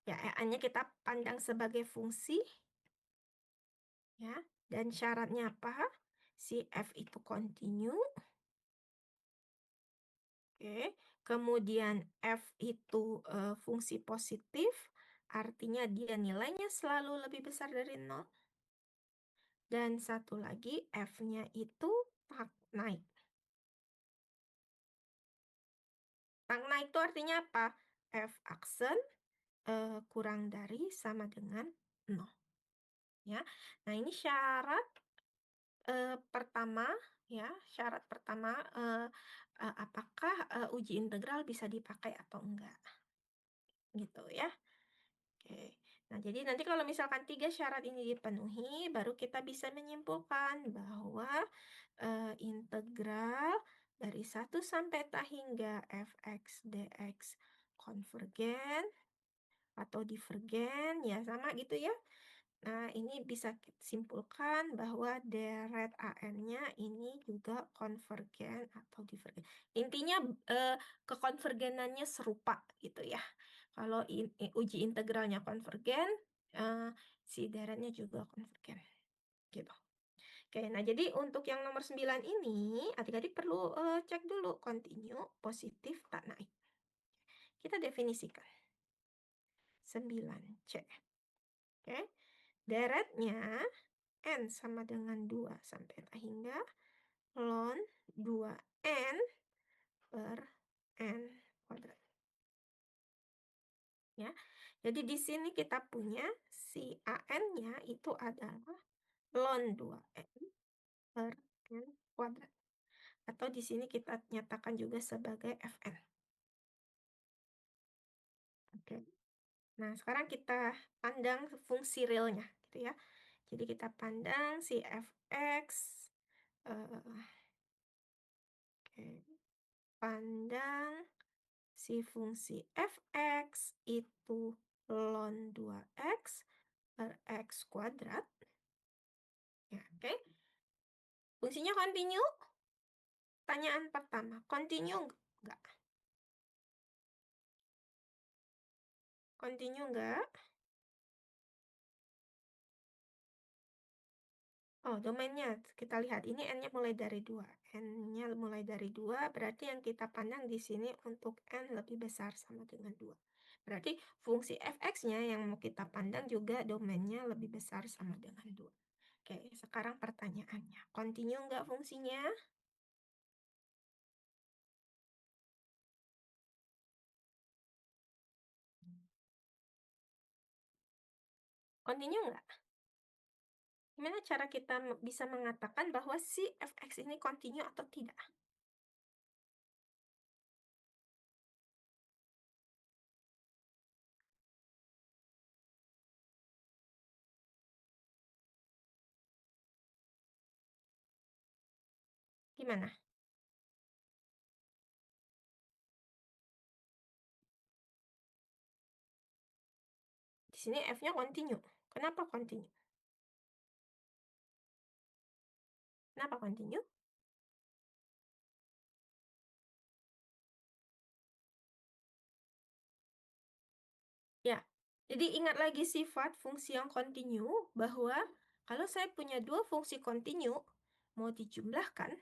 ya AN-nya kita pandang sebagai fungsi ya, dan syaratnya apa? Si F itu continue. Oke, kemudian F itu fungsi positif, artinya dia nilainya selalu lebih besar dari 0. Dan satu lagi, F-nya itu stag naik. Stag naik itu artinya apa? F aksen kurang dari sama dengan 0. Ya. Nah, ini syarat pertama ya, syarat pertama apakah uji integral bisa dipakai atau enggak. Gitu ya. Oke. Nah, jadi nanti kalau misalkan 3 syarat ini dipenuhi, baru kita bisa menyimpulkan bahwa integral dari 1 sampai t hingga fx dx konvergen atau divergen, ya sama gitu ya. Nah, ini bisa kita simpulkan bahwa deret AN-nya ini juga konvergen atau divergen. Intinya kekonvergenannya serupa gitu ya. Kalau uji integralnya konvergen, si deretnya juga konvergen. Gitu. Oke, nah jadi untuk yang nomor 9 ini, adik-adik perlu cek dulu continue, positif, tak naik. Kita definisikan. 9C. Oke. Deretnya N sama dengan 2 sampai tak hingga ln 2N per N kuadrat. Ya. Jadi di sini kita punya si AN-nya itu adalah ln 2N per N kuadrat. Atau di sini kita nyatakan juga sebagai Fn. Oke. Nah, sekarang kita pandang fungsi realnya gitu ya. Jadi kita pandang si Fx oke. Pandang si fungsi Fx itu ln 2x per x kuadrat. Ya, oke. Fungsinya continue. Tanyaan pertama, continue enggak? Continue enggak? Oh, domainnya kita lihat. Ini N-nya mulai dari 2. N-nya mulai dari 2, berarti yang kita pandang di sini untuk N lebih besar sama dengan 2. Berarti fungsi Fx-nya yang mau kita pandang juga domainnya lebih besar sama dengan 2. Oke, sekarang pertanyaannya. Continue enggak fungsinya? Continue enggak? Gimana cara kita bisa mengatakan bahwa si Fx ini continue atau tidak? Gimana? Di sini F-nya continue. Kenapa continue? Kenapa continue? Ya, jadi ingat lagi sifat fungsi yang continue bahwa kalau saya punya dua fungsi continue mau dijumlahkan,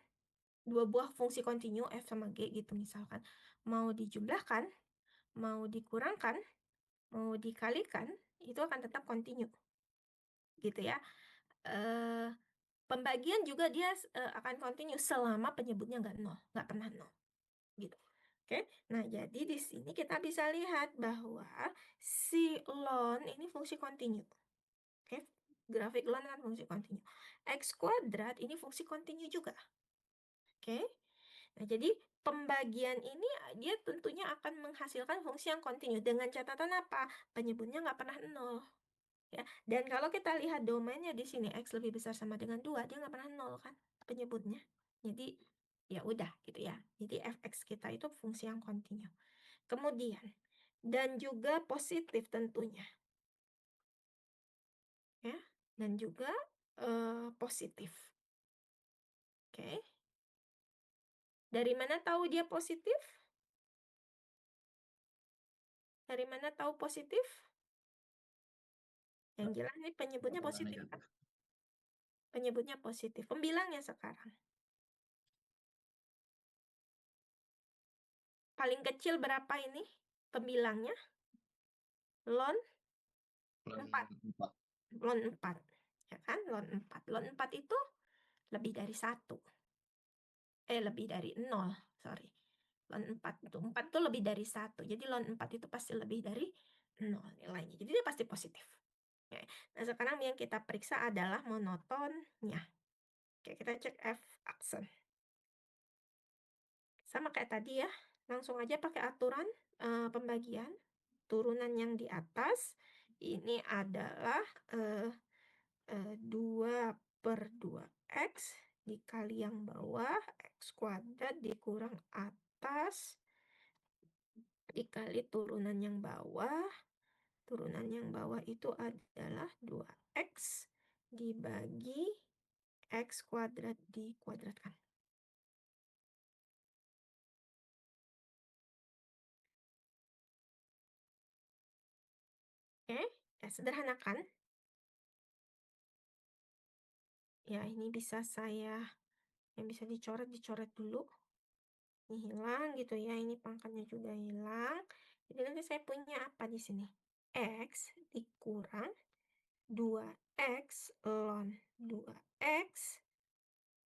dua buah fungsi continue F sama G gitu misalkan, mau dijumlahkan, mau dikurangkan, mau dikalikan, itu akan tetap continue. Gitu ya. Pembagian juga dia akan continue selama penyebutnya nggak pernah nol. Gitu. Oke, nah jadi di sini kita bisa lihat bahwa si ln ini fungsi continue. Oke, grafik ln kan fungsi continue. X kuadrat ini fungsi continue juga. Oke, nah jadi pembagian ini dia tentunya akan menghasilkan fungsi yang continue dengan catatan apa? Penyebutnya nggak pernah nol. Ya, dan kalau kita lihat domainnya di sini X lebih besar sama dengan 2, dia nggak pernah nol kan penyebutnya. Jadi ya udah gitu ya. Jadi Fx kita itu fungsi yang continue. Kemudian, dan juga positif tentunya. Ya, dan juga positif. Oke. Dari mana tahu dia positif? Dari mana tahu positif? Yang jelas nih penyebutnya positif kan? Penyebutnya positif. Pembilangnya sekarang. Paling kecil berapa ini? Pembilangnya? Ln 4. Ln 4. Ya kan? Ln 4. Ln 4 itu lebih dari 1. lebih dari 0, sorry. Ln 4 itu. 4 itu lebih dari 1. Jadi ln 4 itu pasti lebih dari 0 nilainya. Jadi dia pasti positif. Oke. Nah, sekarang yang kita periksa adalah monotonnya. Oke, kita cek F aksen. Sama kayak tadi ya. Langsung aja pakai aturan pembagian. Turunan yang di atas ini adalah 2/2x dikali yang bawah, x kuadrat dikurang atas dikali turunan yang bawah. Turunan yang bawah itu adalah 2x dibagi x kuadrat dikuadratkan. Oke, ya, sederhanakan. Ya, ini bisa yang bisa dicoret dulu. Ini hilang gitu ya, ini pangkatnya juga hilang. Jadi nanti saya punya apa di sini? X dikurang 2x ln 2x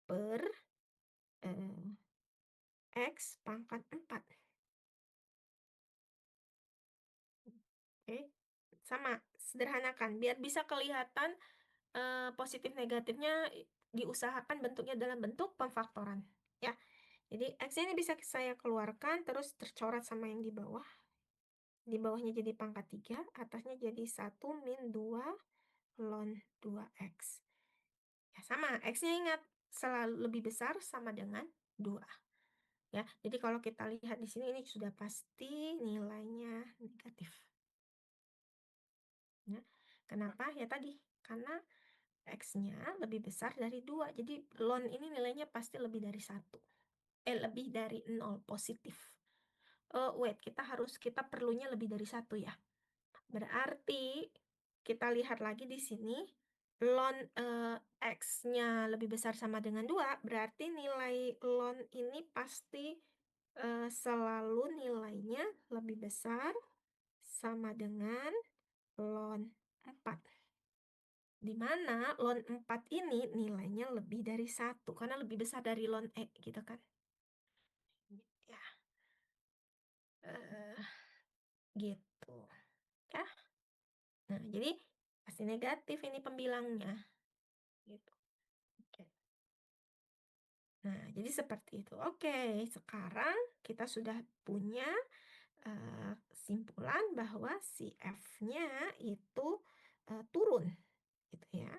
per x pangkat 4. Oke, sama, sederhanakan. Biar bisa kelihatan positif negatifnya, diusahakan bentuknya dalam bentuk pemfaktoran. Ya, jadi X ini bisa saya keluarkan, terus tercoret sama yang di bawah. Di bawahnya jadi pangkat 3, atasnya jadi 1 min 2 ln 2x. Ya, sama, X-nya ingat, selalu lebih besar sama dengan 2. Ya, jadi kalau kita lihat di sini, ini sudah pasti nilainya negatif. Ya, kenapa? Ya tadi, karena X-nya lebih besar dari 2. Jadi ln ini nilainya pasti lebih dari 1. Lebih dari 0, positif. Wait, kita perlunya lebih dari 1 ya. Berarti kita lihat lagi di sini, ln X-nya lebih besar sama dengan 2, berarti nilai ln ini pasti selalu nilainya lebih besar sama dengan ln 4. Di mana ln 4 ini nilainya lebih dari 1, karena lebih besar dari ln E, gitu kan. Ya. Gitu. Ya. Nah, jadi pasti negatif ini pembilangnya. Gitu. Oke. Nah, jadi seperti itu. Oke, sekarang kita sudah punya kesimpulan bahwa si F-nya itu turun, gitu ya.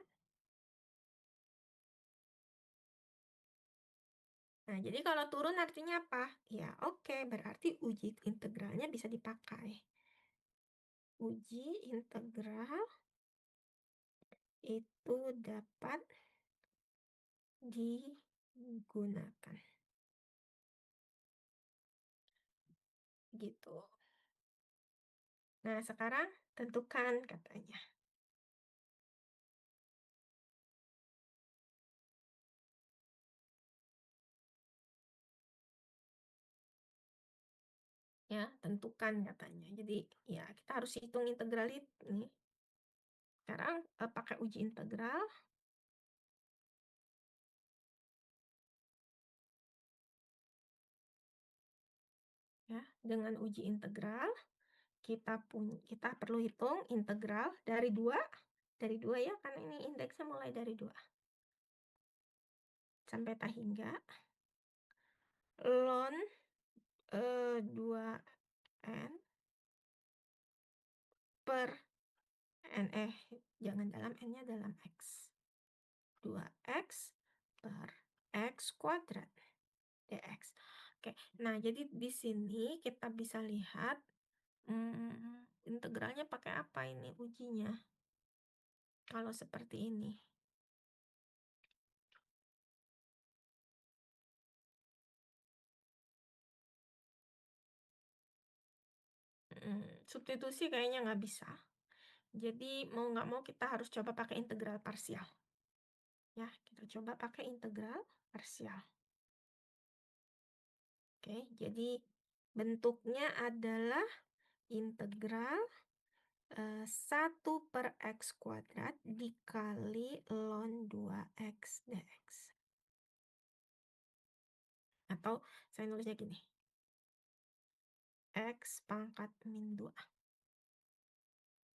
Nah, jadi kalau turun artinya apa? Ya, oke, berarti uji integralnya bisa dipakai. Uji integral itu dapat digunakan. Gitu. Nah, sekarang tentukan katanya. Ya, tentukan katanya. Jadi, ya kita harus hitung integral ini. Sekarang pakai uji integral. Ya, dengan uji integral kita perlu hitung integral dari 2 ya, karena ini indeksnya mulai dari 2 sampai tak hingga ln 2n per n, jangan dalam n-nya dalam x, 2x per x kuadrat dx. Oke, nah jadi di sini kita bisa lihat integralnya pakai apa ini ujinya kalau seperti ini. Substitusi kayaknya nggak bisa. Jadi mau nggak mau kita harus coba pakai integral parsial. Ya, kita coba pakai integral parsial. Oke, jadi bentuknya adalah integral 1 per x kuadrat dikali ln 2x dx. Atau saya nulisnya gini. X pangkat min 2.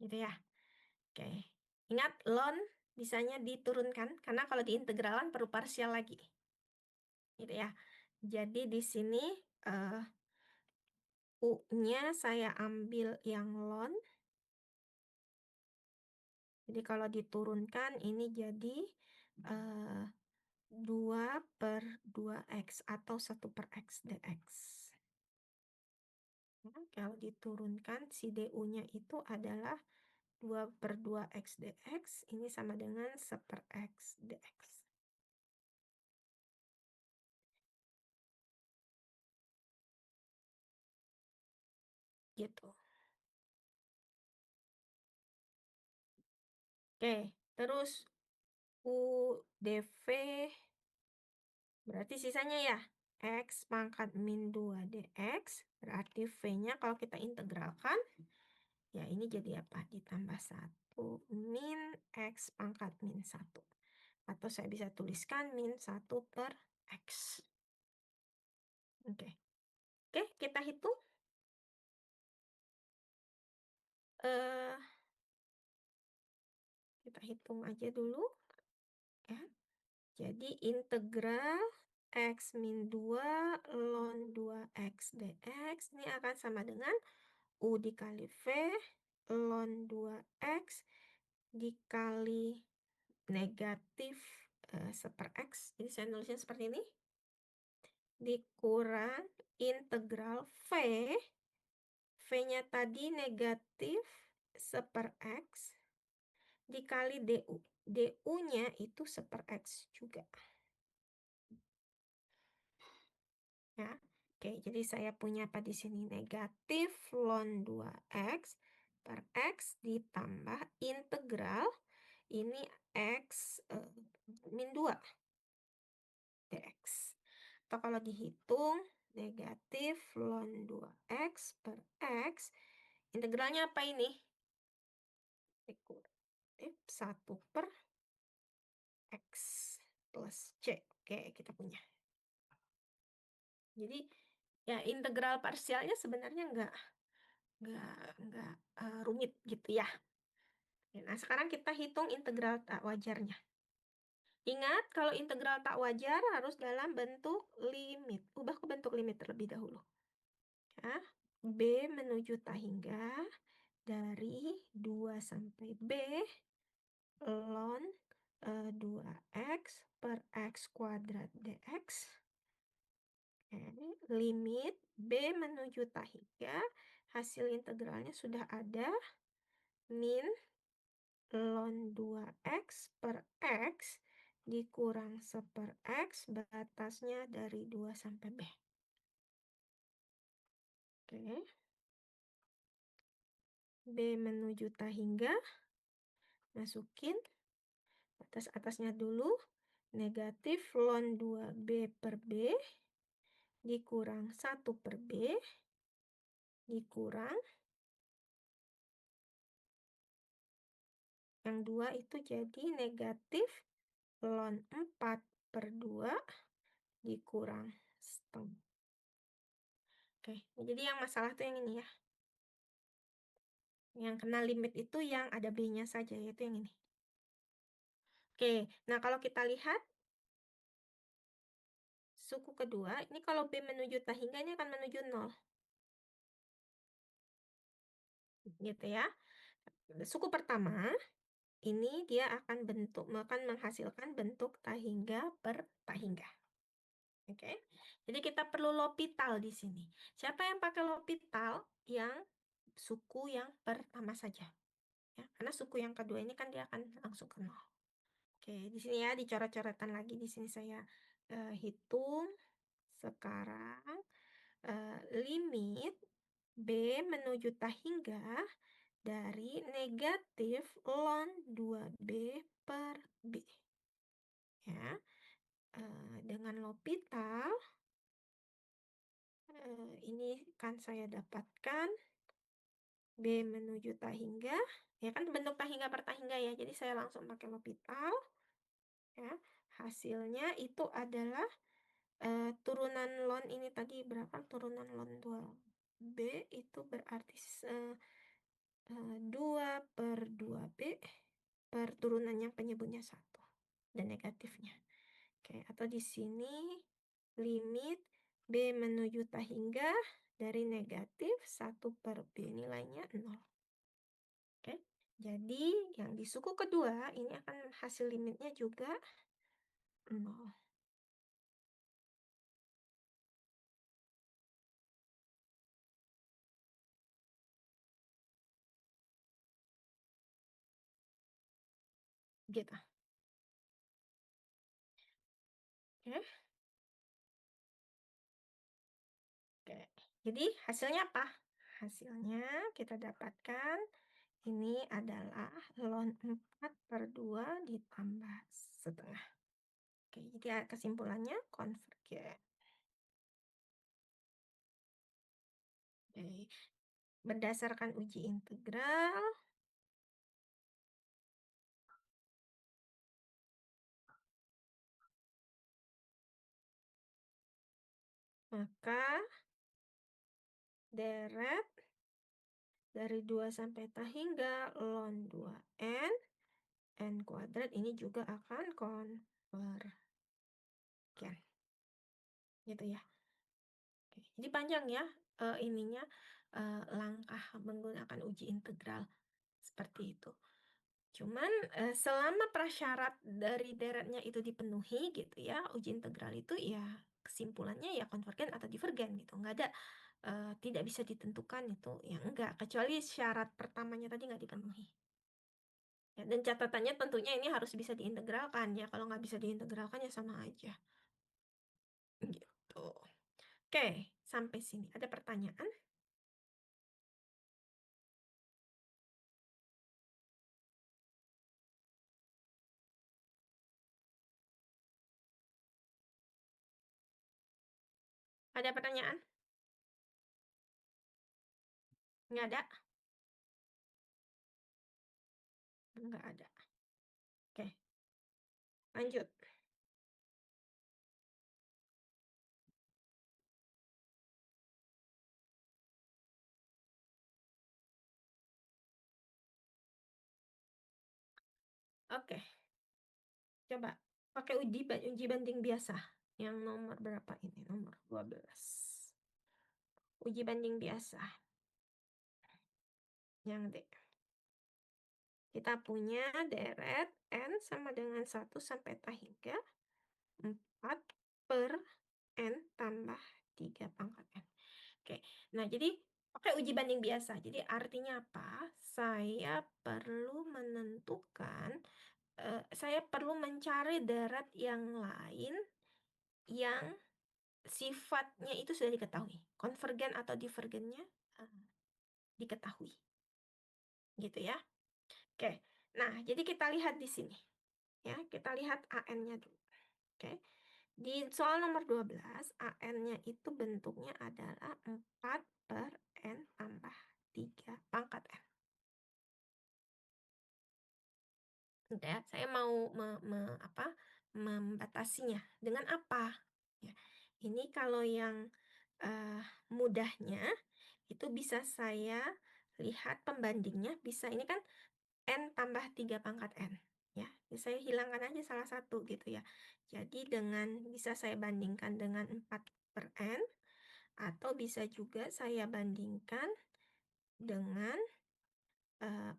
Gitu ya. Oke. Ingat, ln bisanya diturunkan, karena kalau diintegralan perlu parsial lagi. Gitu ya. Jadi di sini U-nya saya ambil yang ln. Jadi kalau diturunkan ini jadi 2/2x atau 1/x dx. Nah, kalau diturunkan si du-nya itu adalah 2/2x dx. Ini sama dengan 1/x dx. Gitu. Oke, terus U dv berarti sisanya ya x pangkat min 2 dx, berarti v-nya kalau kita integralkan, ya ini jadi apa? Ditambah 1 min x pangkat min 1. Atau saya bisa tuliskan min 1/x. Oke. Oke, kita hitung. Kita hitung aja dulu. Ya. Jadi integral x min 2 ln 2x dx ini akan sama dengan U dikali V ln 2x dikali negatif 1/x. Jadi saya nulisnya seperti ini. Dikurang integral V. V-nya tadi negatif 1/x dikali du. Du-nya itu 1/x juga. Ya. Oke, jadi saya punya apa di sini? Negatif ln 2x per x ditambah integral ini x min 2 dx. Atau kalau dihitung negatif ln 2x per x, integralnya apa ini? Dikuratif 1/x plus c. Oke, kita punya. Jadi ya integral parsialnya sebenarnya nggak rumit gitu ya. Nah, sekarang kita hitung integral tak wajarnya. Ingat, kalau integral tak wajar harus dalam bentuk limit. Ubah ke bentuk limit terlebih dahulu. Ya, B menuju tak hingga dari 2 sampai B ln 2x per x kuadrat dx. Limit B menuju tak hingga, hasil integralnya sudah ada, min ln 2x per x dikurang 1/x, batasnya dari 2 sampai B. Oke. B menuju tak hingga, masukin batas atasnya dulu, negatif ln 2B per B dikurang 1/B dikurang yang 2 itu jadi negatif ln 4/2 dikurang setengah. Oke, jadi yang masalah tuh yang ini ya. Yang kena limit itu yang ada B-nya saja, yaitu yang ini. Oke, nah kalau kita lihat suku kedua, ini kalau B menuju tak hingga ini akan menuju 0. Gitu ya. Suku pertama, ini dia akan menghasilkan bentuk tak hingga per tak hingga. Oke. Jadi kita perlu L'Hopital di sini. Siapa yang pakai L'Hopital? Yang suku yang pertama saja. Ya, karena suku yang kedua ini kan dia akan langsung ke 0. Oke, di sini ya dicoret-coretan lagi. Di sini saya hitung sekarang limit B menuju tak hingga dari negatif ln 2B per B. Ya, dengan L'Hopital ini kan saya dapatkan B menuju tak hingga. Ya kan bentuk tak hingga per tak hingga ya. Jadi saya langsung pakai L'Hopital. Ya, hasilnya itu adalah turunan ln ini tadi berapa? Turunan ln 2B itu berarti 2/2B per turunan yang penyebutnya 1 dan negatifnya. Oke, atau di sini limit B menuju hingga dari negatif 1/B nilainya 0. Oke, jadi yang di suku kedua ini akan hasil limitnya juga 0. Gitu. Oke. Oke. Jadi hasilnya apa? Hasilnya kita dapatkan ini adalah ln 4/2 ditambah setengah. Oke, jadi kesimpulannya konvergen. Oke. Berdasarkan uji integral, maka deret dari 2 sampai hingga ln 2n, n kuadrat ini juga akan konvergen. Gitu ya. Oke, jadi panjang ya ininya langkah menggunakan uji integral seperti itu. Cuman selama prasyarat dari deretnya itu dipenuhi gitu ya, uji integral itu ya kesimpulannya ya konvergen atau divergen gitu. Nggak ada tidak bisa ditentukan itu ya enggak, kecuali syarat pertamanya tadi nggak dipenuhi. Ya, dan catatannya tentunya ini harus bisa diintegralkan ya. Kalau nggak bisa diintegralkan ya sama aja. Gitu. Oke, sampai sini. Ada pertanyaan? Ada pertanyaan? Nggak ada? Nggak ada. Oke, lanjut. Oke, coba pakai uji banding biasa. Yang nomor berapa ini? Nomor 12. Uji banding biasa. Yang D. Kita punya deret N sama dengan 1 sampai hingga 4/N tambah 3 pangkat N. Oke, nah jadi pakai uji banding biasa. Jadi artinya apa? Saya perlu menentukan, saya perlu mencari deret yang lain yang sifatnya itu sudah diketahui. Konvergen atau divergennya diketahui. Gitu ya. Oke, nah jadi kita lihat di sini. Ya, kita lihat AN-nya dulu. Oke. Di soal nomor 12, AN-nya itu bentuknya adalah 4/N tambah 3 pangkat N. Ya, saya mau membatasinya dengan apa? Ya, ini kalau yang mudahnya itu bisa saya lihat pembandingnya, bisa ini kan N tambah 3 pangkat N. Ya, saya hilangkan aja salah satu gitu ya. Jadi bisa saya bandingkan dengan 4/N, atau bisa juga saya bandingkan dengan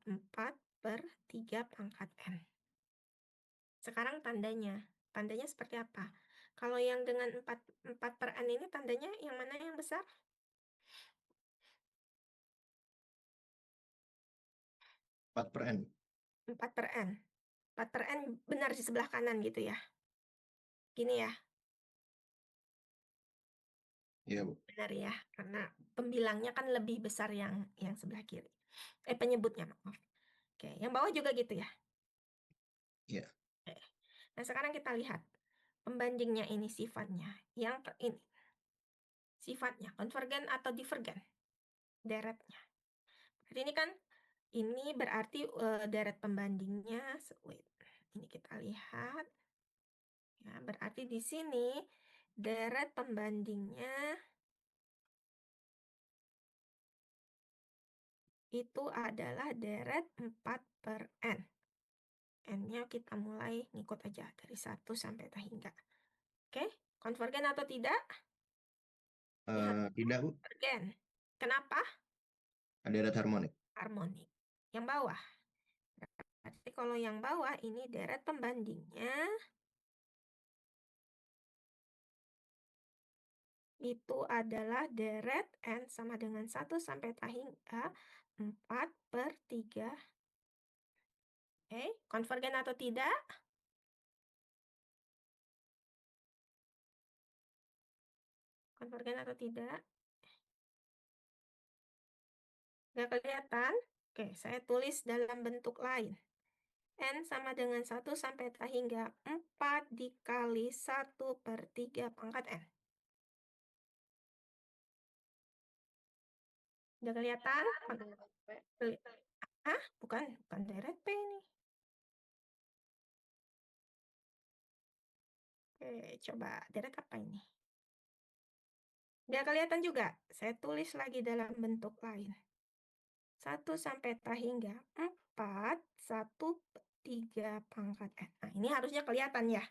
4/3 pangkat N. Sekarang tandanya seperti apa? Kalau yang dengan 4/N ini tandanya yang mana yang besar? 4/N. 4/N. 4/N benar di sebelah kanan gitu ya. Gini ya. Iya, Bu. Benar ya, karena pembilangnya kan lebih besar yang sebelah kiri. Penyebutnya, maaf. Oke, yang bawah juga gitu ya? Iya. Oke. Nah, sekarang kita lihat pembandingnya ini sifatnya. Yang ini sifatnya konvergen atau divergen? Deretnya. Jadi ini kan ini berarti deret pembandingnya, wait. Ini kita lihat. Ya, berarti di sini deret pembandingnya itu adalah deret 4/n. N-nya kita mulai ngikut aja dari 1 sampai tak hingga. Oke, konvergen atau tidak? Tidak, Bu. Konvergen. Kenapa? Deret harmonik. Harmonik. Yang bawah. Berarti kalau yang bawah ini deret pembandingnya itu adalah deret N sama dengan 1 sampai tak hingga 4/3. Oke, konvergen atau tidak? Konvergen atau tidak? Nggak kelihatan? Oke, saya tulis dalam bentuk lain. N sama dengan 1 sampai tak hingga 4 dikali 1/3 pangkat N. Udah kelihatan? Hah? Bukan deret P ini. Oke, coba deret apa ini? Udah kelihatan juga? Saya tulis lagi dalam bentuk lain. 1 sampai tak hingga 4, 1/3 pangkat N. Nah, ini harusnya kelihatan ya.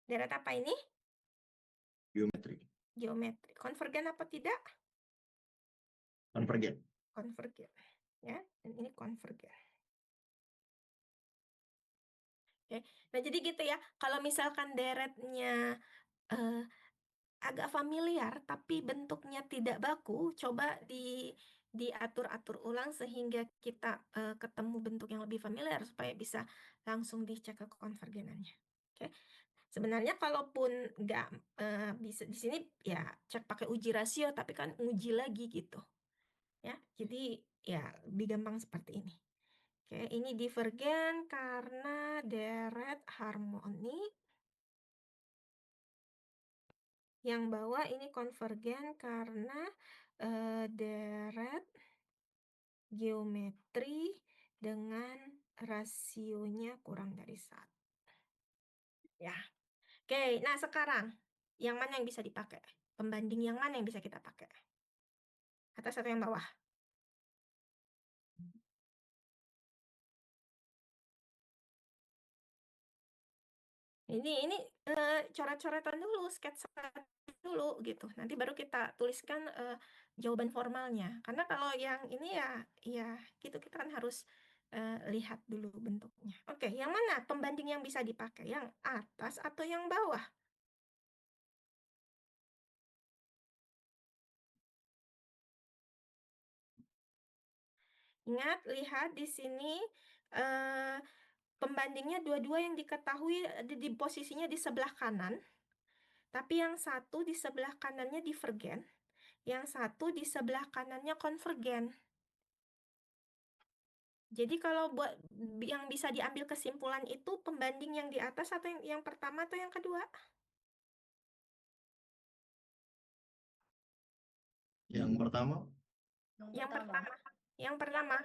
Deret apa ini? Geometri. Geometri. Konvergen apa tidak? Konvergen. Konvergen. Ya, dan ini konvergen. Oke. Nah, jadi gitu ya. Kalau misalkan deretnya agak familiar tapi bentuknya tidak baku, coba diatur-atur ulang sehingga kita ketemu bentuk yang lebih familiar supaya bisa langsung dicek ke konvergenannya. Oke. Sebenarnya kalaupun nggak bisa di sini ya cek pakai uji rasio, tapi kan uji lagi gitu. Ya, jadi ya lebih gampang seperti ini. Oke, ini divergen karena deret harmonik. Yang bawah ini konvergen karena deret geometri dengan rasionya kurang dari 1. Ya. Oke, nah sekarang yang mana yang bisa dipakai? Pembanding yang mana yang bisa kita pakai? Atas atau yang bawah? Ini coret-coretan dulu, sketsa dulu gitu. Nanti baru kita tuliskan jawaban formalnya. Karena kalau yang ini ya gitu kita kan harus lihat dulu bentuknya. Oke, yang mana pembanding yang bisa dipakai? Yang atas atau yang bawah? Ingat, lihat di sini pembandingnya dua-dua yang diketahui di posisinya di sebelah kanan. Tapi yang satu di sebelah kanannya divergen, yang satu di sebelah kanannya konvergen. Jadi kalau buat yang bisa diambil kesimpulan itu pembanding yang di atas atau yang pertama atau yang kedua? Yang pertama, Yang pertama.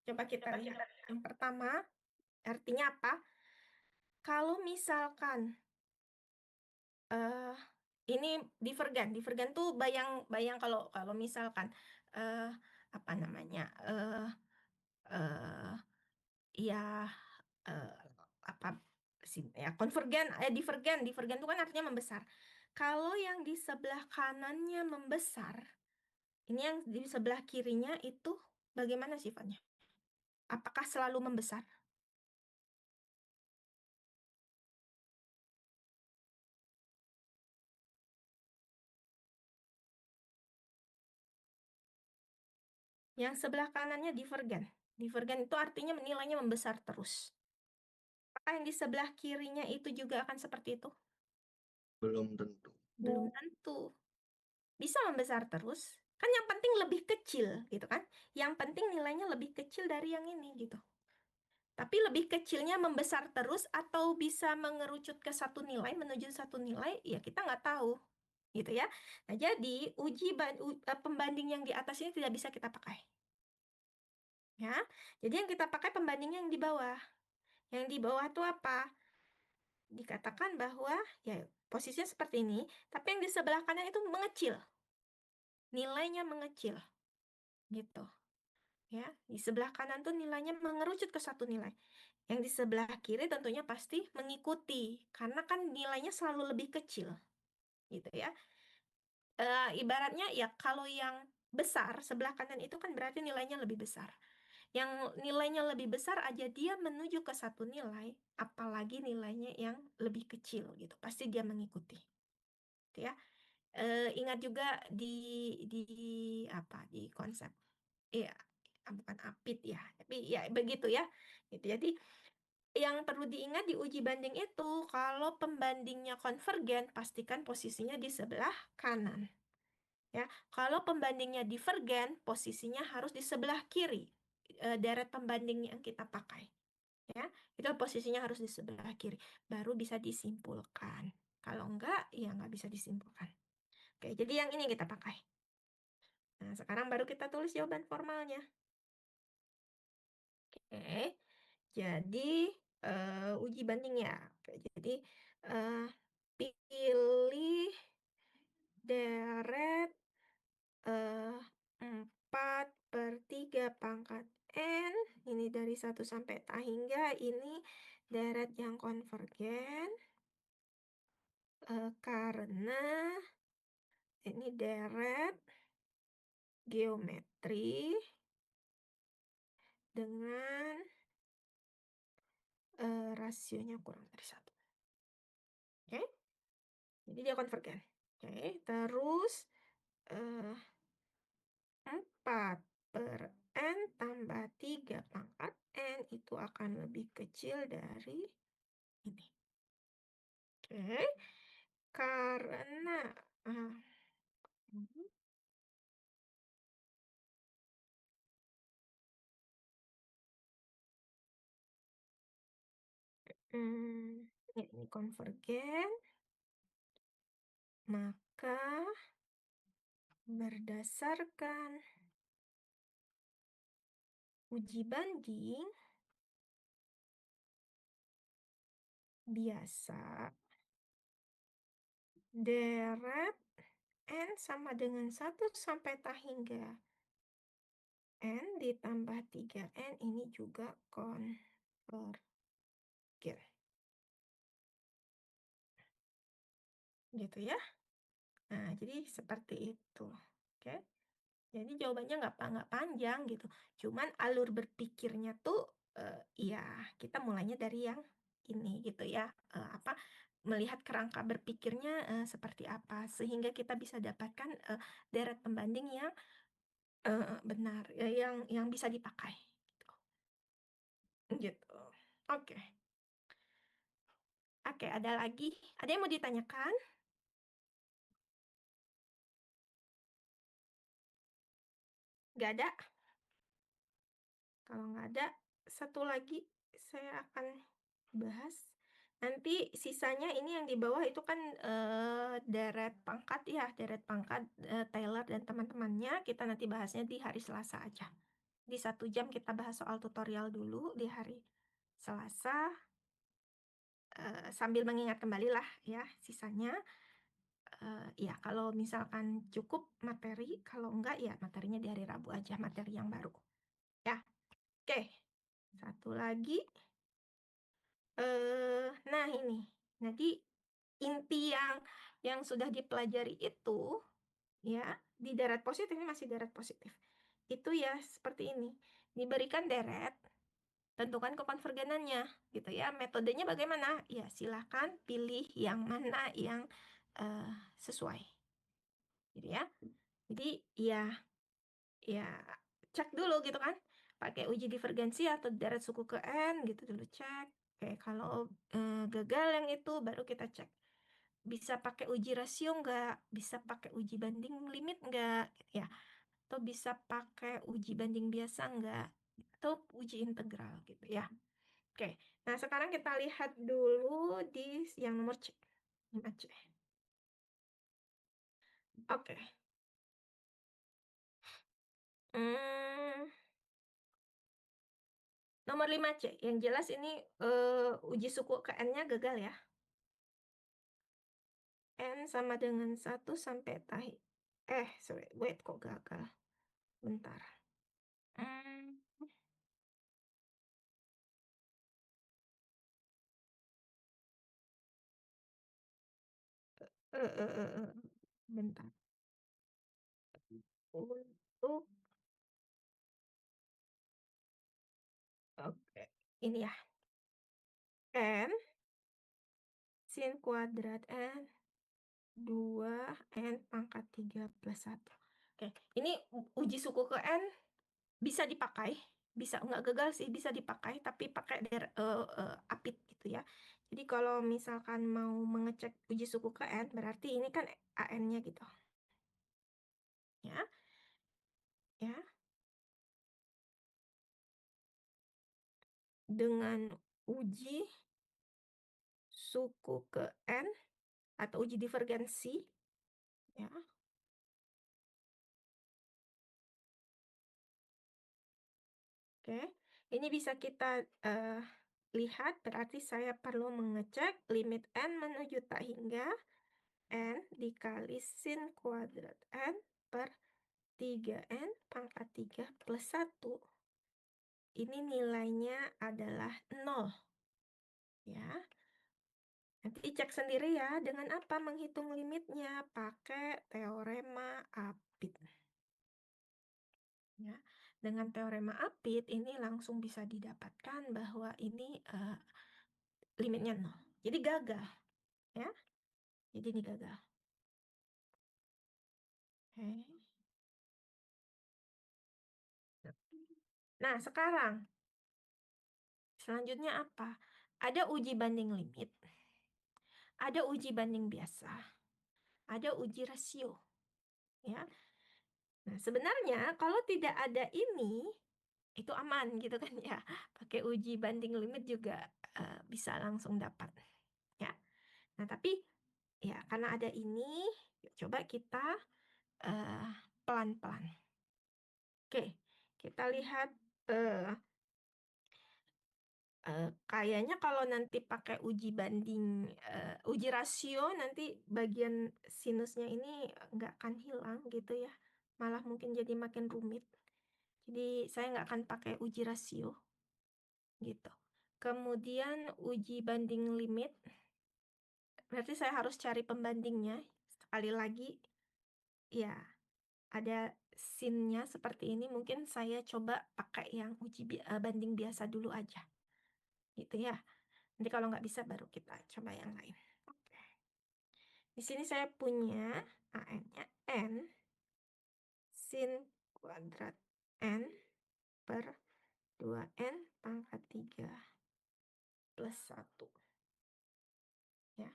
Coba kita lihat. Yang pertama artinya apa? Kalau misalkan ini divergen tuh bayang kalau misalkan apa namanya ya apa sih ya konvergen divergen itu kan artinya membesar. Kalau yang di sebelah kanannya membesar, ini yang di sebelah kirinya itu bagaimana sifatnya? Apakah selalu membesar? Yang sebelah kanannya divergen. Divergen itu artinya nilainya membesar terus. Apakah yang di sebelah kirinya itu juga akan seperti itu? belum tentu. Belum tentu. Bisa membesar terus. Kan yang penting lebih kecil gitu kan. Yang penting nilainya lebih kecil dari yang ini gitu. Tapi lebih kecilnya membesar terus atau bisa mengerucut ke satu nilai, menuju satu nilai, ya kita nggak tahu. Gitu ya. Nah, jadi pembanding yang di atas ini tidak bisa kita pakai. Ya. Jadi yang kita pakai pembandingnya yang di bawah. Yang di bawah itu apa? dikatakan bahwa ya posisinya seperti ini, tapi yang di sebelah kanan itu mengecil. Nilainya mengecil. Gitu. Ya, di sebelah kanan tuh nilainya mengerucut ke satu nilai. Yang di sebelah kiri tentunya pasti mengikuti, karena kan nilainya selalu lebih kecil. Gitu ya. Ibaratnya ya kalau yang besar, sebelah kanan itu kan berarti nilainya lebih besar. Yang nilainya lebih besar aja dia menuju ke satu nilai, apalagi nilainya yang lebih kecil gitu. Pasti dia mengikuti. Gitu ya. Ingat juga di apa? Di konsep. Iya, bukan APIT ya. Tapi ya begitu ya. Gitu. Jadi yang perlu diingat di uji banding itu, kalau pembandingnya konvergen, pastikan posisinya di sebelah kanan. Ya, kalau pembandingnya divergen, posisinya harus di sebelah kiri. Deret pembanding yang kita pakai. Ya, itu posisinya harus di sebelah kiri. Baru bisa disimpulkan. Kalau enggak, ya nggak bisa disimpulkan. Oke, jadi yang ini kita pakai. Nah, sekarang baru kita tulis jawaban formalnya. Oke, jadi uji bandingnya. Oke, jadi pilih deret 4/3 N. Ini dari 1 sampai T hingga ini deret yang konvergen. Karena ini deret geometri dengan rasionya kurang dari 1. Oke, jadi dia konvergen. Oke, terus 4/N tambah 3/N itu akan lebih kecil dari ini. Oke, karena ya, ini konvergen, maka berdasarkan uji banding biasa, deret N sama dengan 1 sampai T hingga N ditambah 3N ini juga konvergen. Gitu ya. Nah, jadi seperti itu. Oke. Jadi jawabannya nggak panjang gitu. Cuman alur berpikirnya tuh ya kita mulainya dari yang ini gitu ya. Apa melihat kerangka berpikirnya seperti apa sehingga kita bisa dapatkan deret pembanding yang benar yang bisa dipakai gitu. Oke. Oke, ada lagi? Ada yang mau ditanyakan? Nggak ada? Kalau nggak ada, satu lagi saya akan bahas. Nanti sisanya ini yang di bawah itu kan deret pangkat ya, deret pangkat Taylor dan teman-temannya. Kita nanti bahasnya di hari Selasa aja. Di 1 jam kita bahas soal tutorial dulu di hari Selasa. Sambil mengingat kembali lah ya sisanya. Ya kalau misalkan cukup materi, kalau enggak ya materinya di hari Rabu aja, materi yang baru. Ya, oke. Satu lagi. Nah ini, jadi inti yang sudah dipelajari itu ya di deret positif, ini masih deret positif. Itu ya seperti ini. Diberikan deret, tentukan kekonvergenannya gitu ya. Metodenya bagaimana? Ya silahkan pilih yang mana yang sesuai. Gitu ya. Jadi ya cek dulu gitu kan. Pakai uji divergensi atau deret suku ke N gitu dulu cek. Oke, kalau gagal yang itu baru kita cek. Bisa pakai uji rasio nggak? Bisa pakai uji banding limit nggak? Ya, atau bisa pakai uji banding biasa nggak? Atau uji integral gitu ya. Oke, nah sekarang kita lihat dulu di yang nomor C. 5C. Oke. Nomor 5C, yang jelas ini uji suku ke N-nya gagal ya. N sama dengan 1 sampai tahi. Sorry, wait, kok gagal. Bentar. Bentar. Untuk oke, ini ya. N sin kuadrat N 2 N pangkat 3 plus 1. Oke, ini uji suku ke N bisa dipakai, bisa nggak gagal sih, bisa dipakai, tapi pakai apit gitu ya. Jadi kalau misalkan mau mengecek uji suku ke N, berarti ini kan AN-nya gitu. Ya, ya. Dengan uji suku ke N atau uji divergensi, ya. Oke, ini bisa kita lihat, berarti saya perlu mengecek limit N menuju tak hingga N dikali sin kuadrat N per 3N pangkat 3 plus 1. Ini nilainya adalah 0. Ya. Nanti cek sendiri ya, dengan apa menghitung limitnya? Pakai teorema Apit. Ya. Dengan teorema Apit, ini langsung bisa didapatkan bahwa ini limitnya 0. Jadi gagal. Ya. Jadi ini gagal. Oke. Nah, sekarang selanjutnya apa? Ada uji banding limit, ada uji banding biasa, ada uji rasio. Ya. Nah, sebenarnya kalau tidak ada ini, itu aman gitu kan ya. Pakai uji banding limit juga bisa langsung dapat. Ya. Nah, tapi ya karena ada ini, coba kita pelan-pelan. Oke, kita lihat kayaknya kalau nanti pakai uji banding, uji rasio, nanti bagian sinusnya ini nggak akan hilang gitu ya. Malah mungkin jadi makin rumit. Jadi saya nggak akan pakai uji rasio gitu. Kemudian uji banding limit, berarti saya harus cari pembandingnya. Sekali lagi, ya ada sinnya seperti ini. Mungkin saya coba pakai yang uji banding biasa dulu aja. Gitu ya. Nanti kalau nggak bisa baru kita coba yang lain. Oke. Di sini saya punya AN-nya N sin kuadrat N per 2N pangkat 3 plus 1. Ya.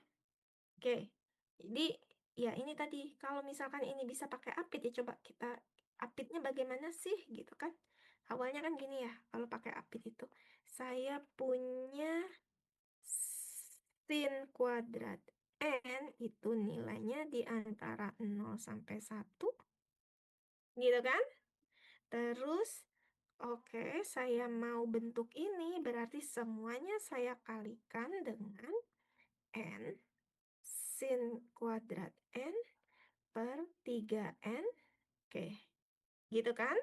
Oke. Jadi ya ini tadi, kalau misalkan ini bisa pakai apit ya coba kita apitnya bagaimana sih gitu kan. Awalnya kan gini ya, kalau pakai apit itu saya punya sin kuadrat N itu nilainya di antara 0 sampai 1. Gitu kan? Terus, oke, saya mau bentuk ini, berarti semuanya saya kalikan dengan N sin kuadrat N per 3N. Oke, gitu kan?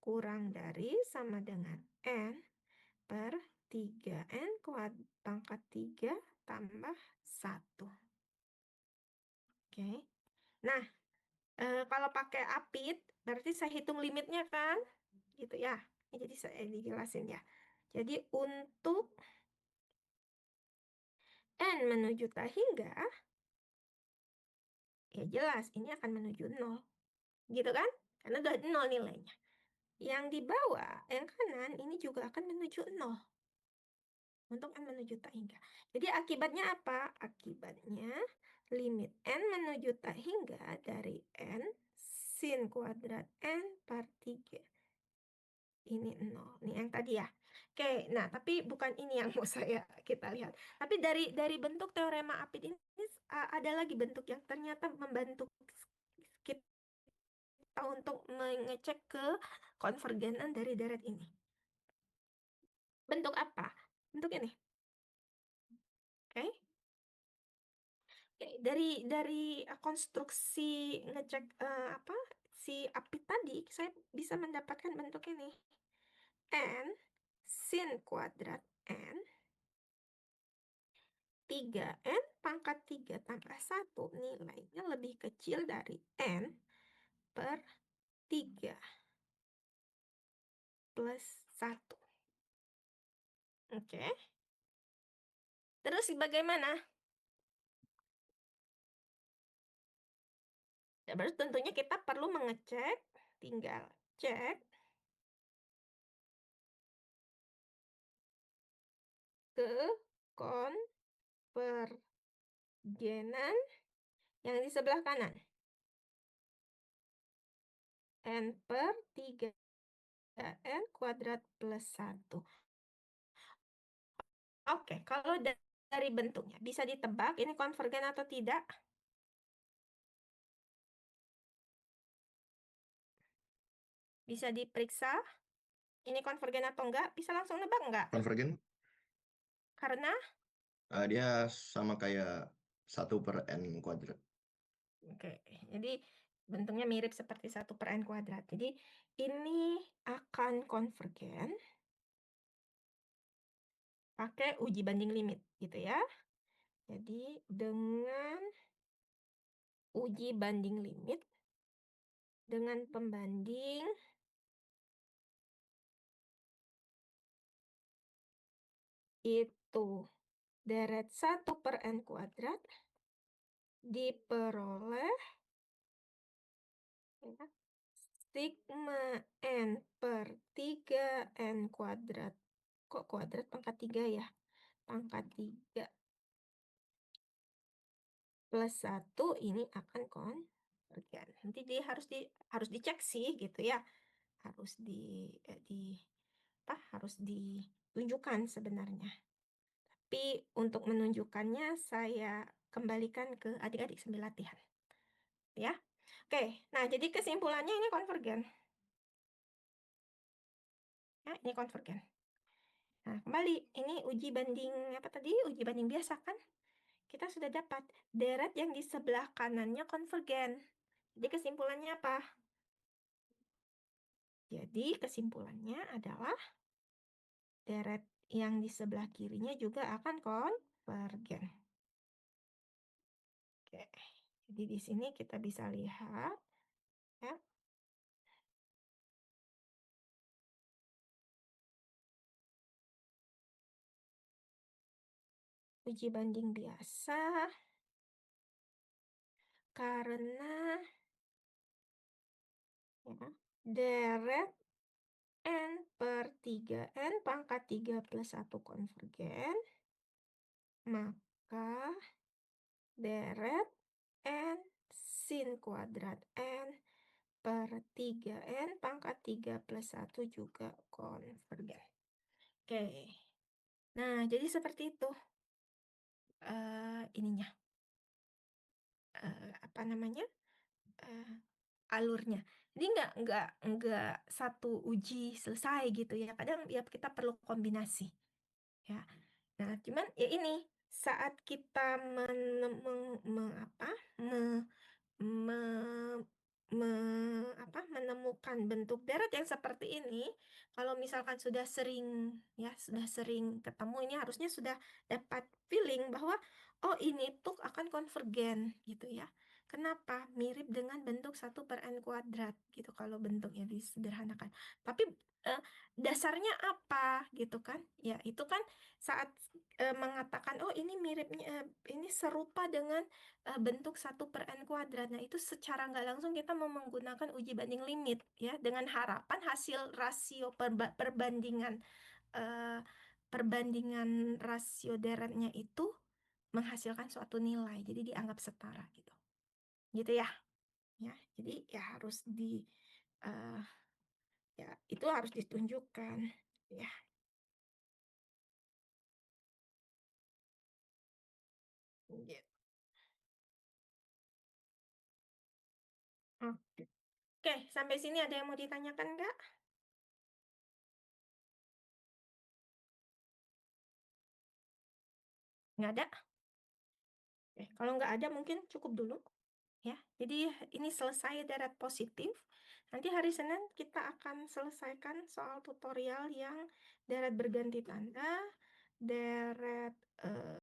Kurang dari sama dengan N per 3N pangkat 3 tambah 1. Oke. Nah, kalau pakai apit, berarti saya hitung limitnya kan? Gitu ya. Jadi saya dijelasin ya. Jadi untuk N menuju tak hingga, ya jelas ini akan menuju 0. Gitu kan? Karena udah 0 nilainya. Yang di bawah, yang kanan, ini juga akan menuju 0. Untuk N menuju tak hingga. Jadi akibatnya apa? Akibatnya limit N menuju tak hingga dari N sin kuadrat N per 3. Ini 0. Ini yang tadi ya. Oke, nah tapi bukan ini yang mau kita lihat. Tapi dari bentuk teorema Apit ini ada lagi bentuk yang ternyata membantu kita untuk mengecek ke konvergenan dari deret ini. Bentuk apa? Bentuk ini. Oke. dari konstruksi ngecek apa si Apit tadi, saya bisa mendapatkan bentuk ini. N sin kuadrat N 3N pangkat 3 tambah 1 nilainya lebih kecil dari N per 3 plus 1. Oke. Terus bagaimana? Ya, berarti tentunya kita perlu mengecek, tinggal cek ke konvergenan yang di sebelah kanan. N per 3N kuadrat plus 1. Oke, kalau dari bentuknya bisa ditebak ini konvergen atau tidak? Bisa diperiksa ini konvergen atau enggak? Bisa langsung nebak enggak? Konvergen, Karena dia sama kayak 1 per N kuadrat. oke, jadi bentuknya mirip seperti 1 per N kuadrat. Jadi ini akan konvergen pakai uji banding limit gitu ya. Jadi dengan uji banding limit dengan pembanding itu deret 1 per N kuadrat diperoleh ya, sigma N per 3N kuadrat. Kok kuadrat pangkat 3 ya? Pangkat 3 plus 1 ini akan konvergen. Nanti dia harus dicek sih gitu ya. Harus harus ditunjukkan sebenarnya. Tapi untuk menunjukkannya saya kembalikan ke adik-adik sambil latihan. Ya. Oke, nah jadi kesimpulannya ini konvergen. Ya, ini konvergen. Nah, kembali ini uji banding apa tadi? Uji banding biasa kan? Kita sudah dapat deret yang di sebelah kanannya konvergen. Jadi kesimpulannya apa? Jadi kesimpulannya adalah deret yang di sebelah kirinya juga akan konvergen. Oke. Jadi di sini kita bisa lihat ya. Uji banding biasa karena ya, deret N per 3N pangkat 3 plus 1 konvergen, maka deret N sin kuadrat N per 3N pangkat 3 plus 1 juga konvergen. Oke. Nah, jadi seperti itu ininya. Apa namanya? Alurnya. Jadi nggak satu uji selesai gitu ya. Kadang ya kita perlu kombinasi. Ya. Nah, cuman ya ini saat kita menemukan bentuk deret yang seperti ini, kalau misalkan sudah sering ketemu, ini harusnya sudah dapat feeling bahwa oh ini tuh akan konvergen gitu ya. Kenapa? Mirip dengan bentuk 1 per N kuadrat gitu kalau bentuknya disederhanakan. Tapi dasarnya apa gitu kan? Ya itu kan saat mengatakan oh ini miripnya ini serupa dengan bentuk 1 per N kuadrat. Nah, itu secara nggak langsung kita mau menggunakan uji banding limit ya dengan harapan hasil rasio perbandingan rasio deretnya itu menghasilkan suatu nilai. Jadi dianggap setara gitu. Gitu ya. Ya, jadi ya harus ya itu harus ditunjukkan ya. Gitu. Oke. Oke, sampai sini ada yang mau ditanyakan nggak? Nggak ada? Oke, kalau nggak ada mungkin cukup dulu ya. Jadi ini selesai deret positif. Nanti hari Senin kita akan selesaikan soal tutorial yang deret berganti tanda, deret